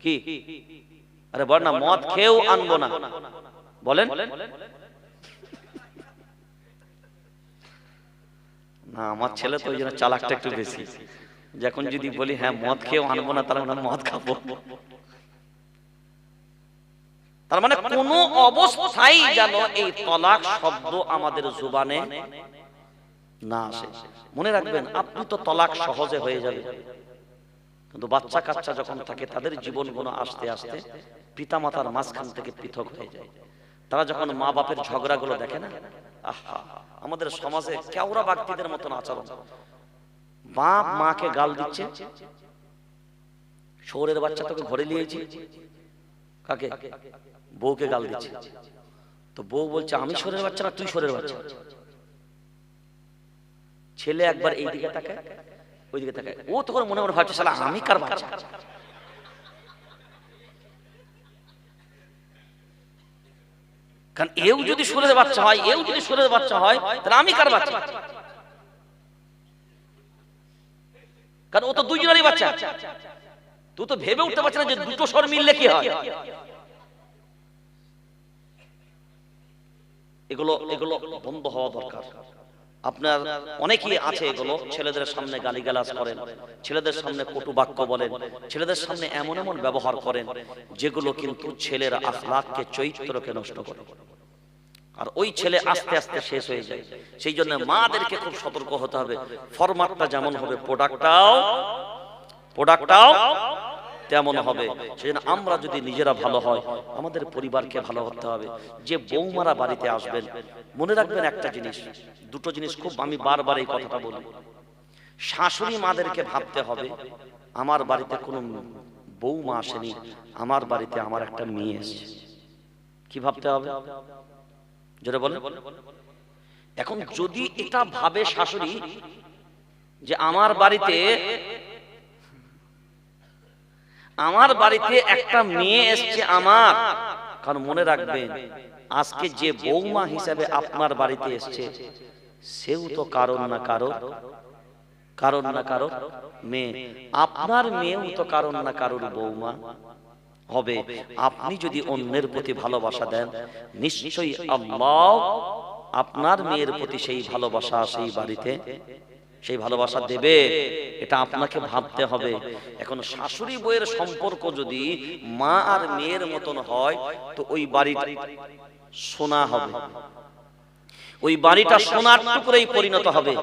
Speaker 1: কি, আরে বল না, মদ খেয়েও আনবো না বলেন না। আমার ছেলে তো ওই জন্য চালাকটা একটু বেশি, যখন যদি বলি হ্যাঁ মদ খেয়েও আনবো না, তাহলে মদ খাবো। তার মানে কোন অবস্থায় যেন এই তালাক শব্দ আমাদের জুবানে না আসে। মনে রাখবেন, আপনি তো তালাক সহজে হয়ে যাবে, কিন্তু বাচ্চা কাচ্চা যখন থাকে তাদের জীবনগুলো আস্তে আস্তে পিতামাতার মাঝখান থেকে পৃথক হয়ে যায়। তারা যখন মা বাপের ঝগড়াগুলো দেখে না, আহা, আমাদের সমাজে কেওড়া ব্যক্তিদের মতন আচরণ। বাপ মাকে গাল দিচ্ছে, শহরের বাচ্চা তোকে ঘরে নিয়েছি, কাকে? বউকে গাল দিচ্ছে। তো বউ বলছে আমি শহরের বাচ্চা না তুই শহরের বাচ্চা। ছেলে একবার এইদিকে তাকায় ওইদিকে তাকায়, ও তখন মনে মনে ভাবছে শালা আমি কার বাচ্চা। কারণ এও যদি সুরের বাচ্চা হয়, এও যদি সুরের বাচ্চা হয়, তাহলে আমি কার বাচ্চা? কারণ ও তো দুইজনেরই বাচ্চা। তুই তো ভেবে উঠতে পারছিস না যে দুটো স্বর মিললে কি হয়। এগুলো এগুলো বন্ধ হওয়া দরকার। আপনার অনেকেই আছে এগুলো ছেলেদের সামনে গালিগালাজ করেন, ছেলেদের সামনে কটু বাক্য বলেন, ছেলেদের সামনে এমন এমন ব্যবহার করেন যেগুলো কিন্তু ছেলের আখলাককে, চরিত্রকে নষ্ট করে। আর ওই ছেলে আস্তে আস্তে শেষ হয়ে যায়। সেই জন্য মাদেরকে খুব সতর্ক হতে হবে। ফরম্যাটটা যেমন হবে প্রোডাক্টটাও তেমন হবে। সেজন্য আমরা যদি নিজেরা ভালো হয়, আমাদের পরিবারকে ভালো হতে হবে। যে বৌমারা বাড়িতে আসবেন, মনে রাখবেন একটা জিনিস, দুটো জিনিস খুব আমি বারবার এই কথাটা বলি। শাশুড়ি মাদেরকে ভাবতে হবে আমার বাড়িতে কোনো বৌমা আসেনি, আমার বাড়িতে আমার একটা মেয়ে এসেছে। কি ভাবতে হবে? যেটা বলেন। এখন যদি এটা ভাবে শাশুড়ি যে আমার বাড়িতে একটা মেয়ে এসছে আমার, কারণ মনে রাখবেন আজকে যে বৌমা হিসাবে আপনার বাড়িতে এসছে সেও তো কারণ না কারোর মেয়ে। আপনার মেয়েও তো কারণ না কারোর বৌমা হবে। আপনি যদি অন্যের প্রতি ভালোবাসা দেন, নিশ্চয়ই আল্লাহ আপনার মেয়ের প্রতি সেই ভালোবাসা সেই বাড়িতে সেই ভালোবাসা দেবে। এটা আপনাকে ভাবতে হবে। এখন শাশুড়ি বউয়ের সম্পর্ক যদি মা আর মেয়ের মতন হয়, তো ওই বাড়িটা সোনা হবে, ওই বাড়িটা সোনার টুকরেই পরিণত হবে।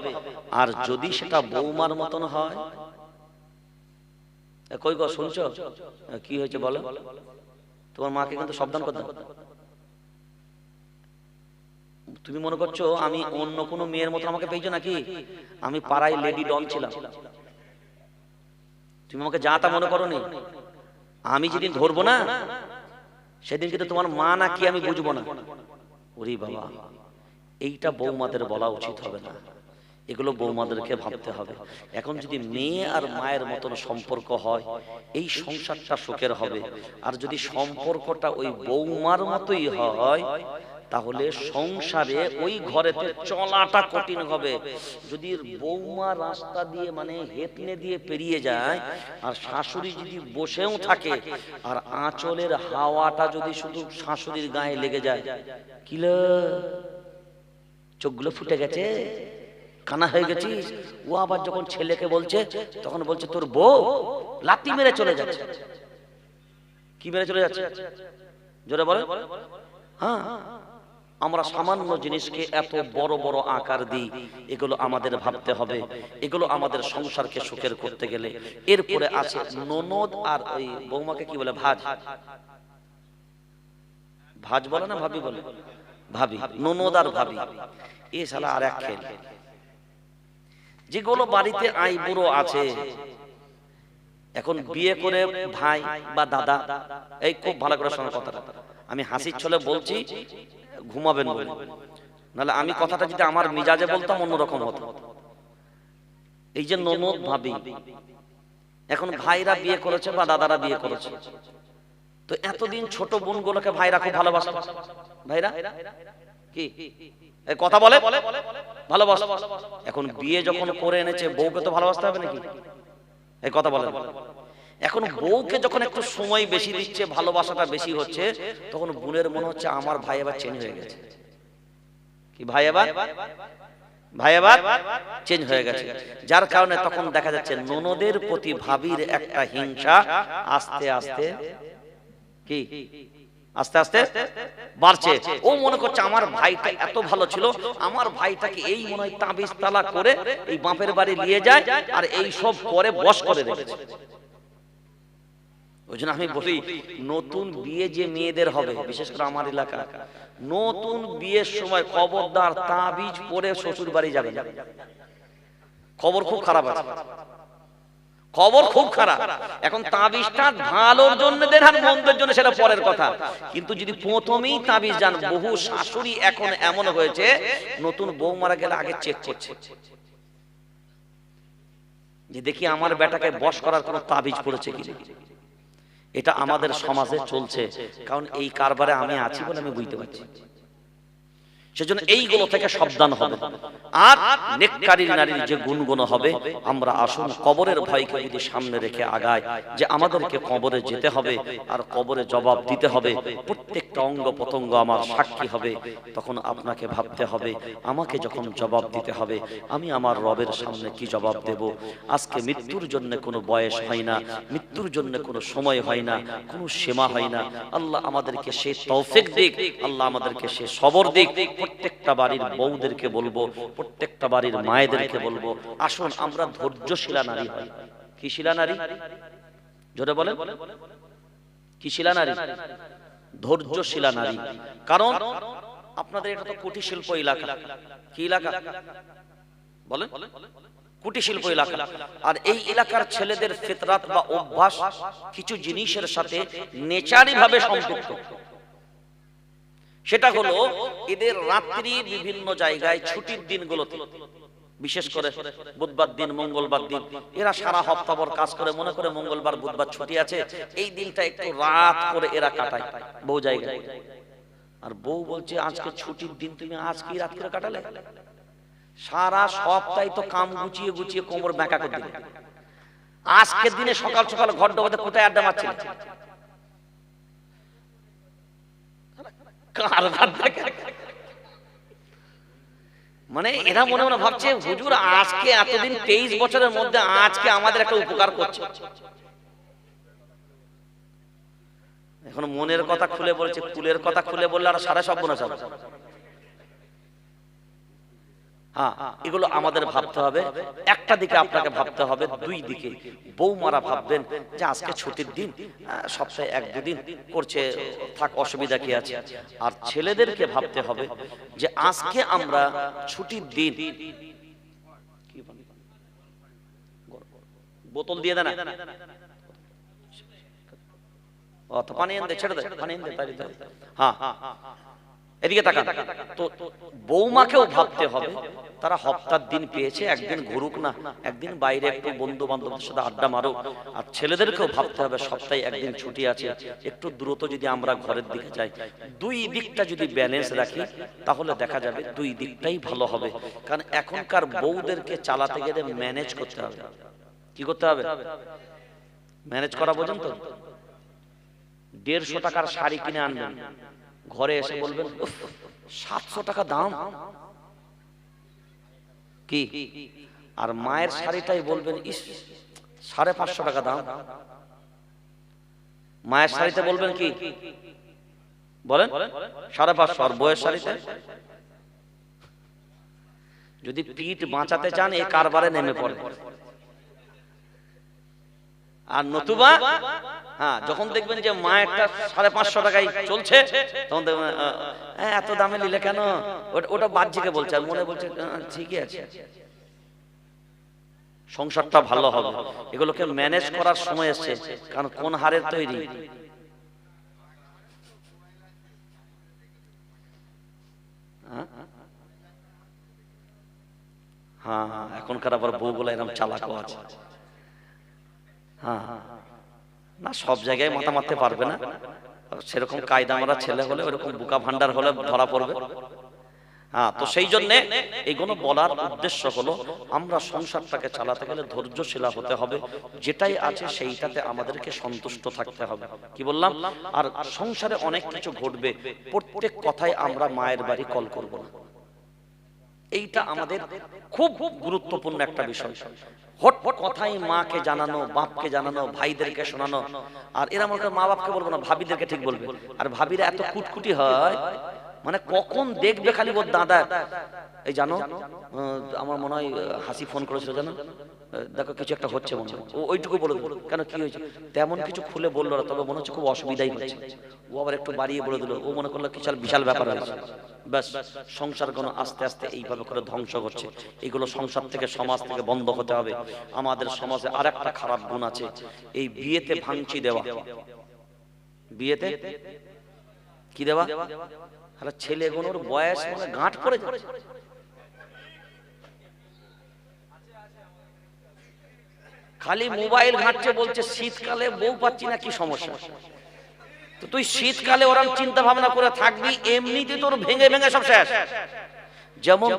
Speaker 1: আর যদি সেটা বৌমার মতন হয়, কই গো শুনছো কি হয়েছে বলো, তোমার মাকে কিন্তু সাবধান করে দাও। তুমি মনে করছো আমি অন্য কোনো মেয়ের মতো আমাকে পেয়েছো নাকি? আমি পাড়ায় লেডি ডন ছিলাম। তুমি আমাকে যা তা মনে করো নি। আমি যেদিন ধরবো না সেদিন কিন্তু তোমার মা না কি আমি বুঝবো না। ওরে বাবা, এইটা বৌমাদের বলা উচিত হবে না। এগুলো বৌমাদেরকে ভাবতে হবে। এখন যদি মেয়ে আর মায়ের মতন সম্পর্ক হয়, এই সংসারটা সুখের হবে। আর যদি সম্পর্কটা ওই বৌমার মতোই হয়, তাহলে সংসারে ওই ঘরেতে চলাটা কঠিন হবে। যদি বৌমা রাস্তা দিয়ে মানে হেতনে দিয়ে পেরিয়ে যায়, আর শাশুড়ি যদি বসেও থাকে, আর আঁচলের হাওয়াটা যদি শুধু শাশুড়ির গায়ে লেগে যায়, কিলো চোখগুলো ফুটে গেছে, কানা হয়ে গেছিস। ও আবার যখন ছেলেকে বলছে, তখন বলছে তোর বউ লাথি মেরে চলে যাচ্ছে। কি মেরে চলে যাচ্ছে জোরে বলে? হ্যাঁ, আমরা সামান্য জিনিসকে এত বড় বড় আকার দিই। এগুলো আমাদের ভাবতে হবে। এগুলো আমাদের সংসারকে সুখের করতে গেলে। এরপরে আছে ননদ আর ওই বৌমাকে কি বলে? ভাজ বলে না ভাবি বলে? ভাবি, ননদ আর ভাবি, এ শালা আর এক খেল। যেগুলো বাড়িতে আই বুড়ো আছে, এখন বিয়ে করে ভাই বা দাদা, এই খুব ভালো করে শোনার কথাটা আমি হাসির ছলে বলছি, ঘুমাবেন বলে, নাহলে আমি কথাটা যদি আমার মিজাজে বলতাম অন্যরকম হতো। এই যে ননদ ভাবি, এখন ভাইরা বিয়ে করেছে বা দাদারা বিয়ে করেছে, তো এতদিন ছোট বোনগুলোকে ভাইরা খুব ভালোবাসত। ভাইরা কি কথা বলে? ভালোবাসে। এখন বিয়ে যখন করে এনেছে, বউকে তো ভালোবাসতে হবে নাকি? এই কথা বলে। এখন বউকে যখন একটু সময় বেশি দিচ্ছে, ভালোবাসাটা বেশি হচ্ছে, তখন বোনের মনে হচ্ছে আমার ভাই এবার চেঞ্জ হয়ে গেছে। কি ভাই এবার চেঞ্জ হয়ে গেছে। যার কারণে তখন দেখা যাচ্ছে ননদের প্রতি ভাবির একটা হিংসা আস্তে আস্তে কি আস্তে আস্তে বাড়ছে। ও মনে করছে আমার ভাইটা এত ভালো ছিল, আমার ভাইটাকে এই মনে হয় তাবিজ তালা করে এই বাপের বাড়ি নিয়ে যায়, আর এই সব করে বশ করে রেখেছে। ওই জন্য আমি বলি, নতুন বিয়ে যে মেয়েদের হবে, বিশেষ করে আমার এলাকা, নতুন বিয়ের সময় খবরদার তাবিজ পরে শ্বশুর বাড়ি যাবে না। খবর খুব খারাপ আছে, খবর খুব খারাপ। এখন তাবিজটা ভালোর জন্য দেন আর মন্দের জন্য সেটা পরের কথা, কিন্তু যদি প্রথমেই তাবিজ জান, বহু শাশুড়ি এখন এমন হয়েছে নতুন বউ মারা গেলে আগে চেক করছে যে দেখি আমার বেটাকে বশ করার কোনো তাবিজ পড়েছে কিনা। এটা আমাদের সমাজে চলছে, কারণ এই কারবারে আমি আছি বলে আমি বুঝতে পারছি। সেজন্য এইগুলো থেকে সাবধান হবে। আর নেককারী নারীর যে গুণগুণ হবে, আমরা আসুন কবরের ভয়কে যদি সামনে রেখে আগায়, যে আমাদেরকে কবরে যেতে হবে আর কবরে জবাব দিতে হবে, প্রত্যেকটা অঙ্গ প্রত্যঙ্গ আমার সাক্ষী হবে। তখন আপনাকে ভাবতে হবে, আমাকে যখন জবাব দিতে হবে, আমি আমার রবের সামনে কি জবাব দেব। আজকে মৃত্যুর জন্য কোনো বয়স হয় না, মৃত্যুর জন্য কোনো সময় হয় না, কোনো সীমা হয় না। আল্লাহ আমাদেরকে সে তৌফিক দিক, আল্লাহ আমাদেরকে সে সবর দিক। প্রত্যেকটা বাড়ির বউদেরকে বলবো, প্রত্যেকটা বাড়ির মায়েদেরকে বলবো, আসুন আমরা ধৈর্যশীলা নারী হই। কি শিলা নারী? জোরে বলেন, কি শিলা নারী? ধৈর্যশীলা নারী। কারণ আপনাদের এটা তো কুটির শিল্প এলাকা। কি এলাকা বলেন? কুটির শিল্প এলাকা। আর এই এলাকার ছেলেদের ফিতরাত বা অভ্যাস কিছু জিনিসের সাথে নেচারি ভাবে সম্পৃক্ত। সেটা হলো এদের রাত্রি বিভিন্ন জায়গায় ছুটির দিনগুলোতে, বিশেষ করে বুধবার দিন, মঙ্গলবার দিন, এরা সারা হপ্তাহর কাজ করে, মনে করে মঙ্গলবার বুধবার ছুটি আছে, এই দিনটা একটু রাত করে এরা কাটায় বউ জায়গায়। আর বউ বলছে আজকে ছুটির দিন, তুমি আজকে রাত করে কাটালে? সারা সপ্তাহে তো কাম গুছিয়ে গুছিয়ে কোমর ব্যাকা করে দিলে, আজকের দিনে সকাল সকাল ঘর ডোবাতে কোথায় আড্ডা মারছিল? মানে এরা মনে মনে ভাবছে হুজুর আজকে এতদিন 23 বছরের মধ্যে আজকে আমাদের একটা উপকার করছে। এখন মনের কথা খুলে বলছে, কুলের কথা খুলে বললে আর সারা সব বোনা যাবে। হ্যাঁ, এগুলো আমাদের ভাবতে হবে। একটা দিকে আপনাকে ভাবতে হবে, দুই দিকে বৌমারা ভাববেন যে আজকে ছুটির দিন, সপ্তাহে 1-2 দিন করছে, থাক, অসুবিধা কি আছে। আর ছেলেদেরকে ভাবতে হবে যে আজকে আমরা ছুটির দিন, বোতল দিয়ে দেন, পানি এনে ছেড়ে দে, পানি এনে দে। হ্যাঁ, এদিকে তাকান। তো বৌমাকেও ভাবতে হবে, তারা হপ্তার দিন পেয়েছে, একদিন ঘুরুক না, একদিন বাইরে একটু বন্ধু বান্ধবদের সাথে আড্ডা মারুক। আর ছেলেদেরকেও ভাবতে হবে সপ্তাহে 1 দিন ছুটি আছে, একটু দ্রুত যদি আমরা ঘরের দিকে যাই। দুই দিকটা যদি ব্যালেন্স রাখি, তাহলে দেখা যাবে দুই দিকটাই ভালো হবে। কারণ এখনকার বউদেরকে চালাতে গেলে ম্যানেজ করতে হবে। কি করতে হবে? ম্যানেজ করা বোঝেন তো? 150 টাকার শাড়ি কিনে আনবেন, ঘরে এসে বলবেন 700 টাকা দাম কি? আর মায়ের শাড়িটাই বলবেন ইস 550 টাকা দাম। মায়ের শাড়িতে বলবেন কি বলেন? 550। আর বউয়ের শাড়িতে যদি পিঠ বাঁচাতে চান, এই কারবারে নেমে পড়ে। আর নতুবা হ্যাঁ, যখন দেখবেন যে মায়েরটা 550 টাকায় চলছে, তখন দেখবেন এত দামে নিলে কেন, ওটা বাহ্যিকে বলছে, আর মনে বলছে ঠিকই আছে, সংসারটা ভালো হবে। এগুলোকে ম্যানেজ করার সময় এসছে। কারণ কোন হারের তৈরি? হ্যাঁ, এখনকার আবার বউগুলা এরকম চালাকও আছে। হ্যাঁ, না সব জায়গায় মাথা মারতে পারবে না, সেরকম কায়দা মারা ছেলে হলে, ওরকম বুকা ভান্ডার হলে ধরা পড়বে। হ্যাঁ, তো সেই জন্য এইগুলো বলার উদ্দেশ্য হলো, আমরা সংসারটাকে চালাতে গেলে ধৈর্যশীলা হতে হবে, যেটাই আছে সেইটাতে আমাদেরকে সন্তুষ্ট থাকতে হবে। কি বললাম? আর সংসারে অনেক কিছু ঘটবে, প্রত্যেক কথায় আমরা মায়ের বাড়ি কল করব না। এইটা আমাদের খুব গুরুত্বপূর্ণ একটা বিষয়। হট কথাই মাকে জানানো, বাপকে জানানো, ভাইদেরকে শোনানো। আর এরা মনে করে মা বাপকে বলবো না, ভাবিদেরকে ঠিক বলবে। আর ভাবিরা এত কুটকুটি হয়, মানে কখন দেখবে খালি ওর দাদা। এই জানো, আমার মনে হয় হাসি ফোন করেছিল, জানো, দেখো কিছু একটা হচ্ছে মনে হয়, ওইটুকু বলে দিল। কেন, কি হয়েছে? তেমন কিছু খুলে বললো না, তবে মনে হচ্ছে খুব অসুবিধাই হচ্ছে। ও আবার একটু বাড়িয়ে বলে দিল, ও মনে করলো কিছু বিশাল ব্যাপার হয়েছে। ব্যাস, সংসার কোনো আস্তে আস্তে এইভাবে করে ধ্বংস করছে। এগুলো সংসার থেকে, সমাজ থেকে বন্ধ হতে হবে। আমাদের সমাজে আর একটা খারাপ গুণ আছে, এই বিয়েতে ভাঙচি দেওয়া। বিয়েতে কি দেওয়া? ছেলেগুলোর বয়স মানে গাঁট পড়ে যাচ্ছে। খালি মোবাইল ঘাঁটছে, বলছে শীতকালে বউ পাচ্ছি না, কি সমস্যা? তো তুই শীতকালে ওরকম চিন্তা ভাবনা করে থাকবি, এমনিতে তোর ভেঙে ভেঙে সব শেষ। যেমন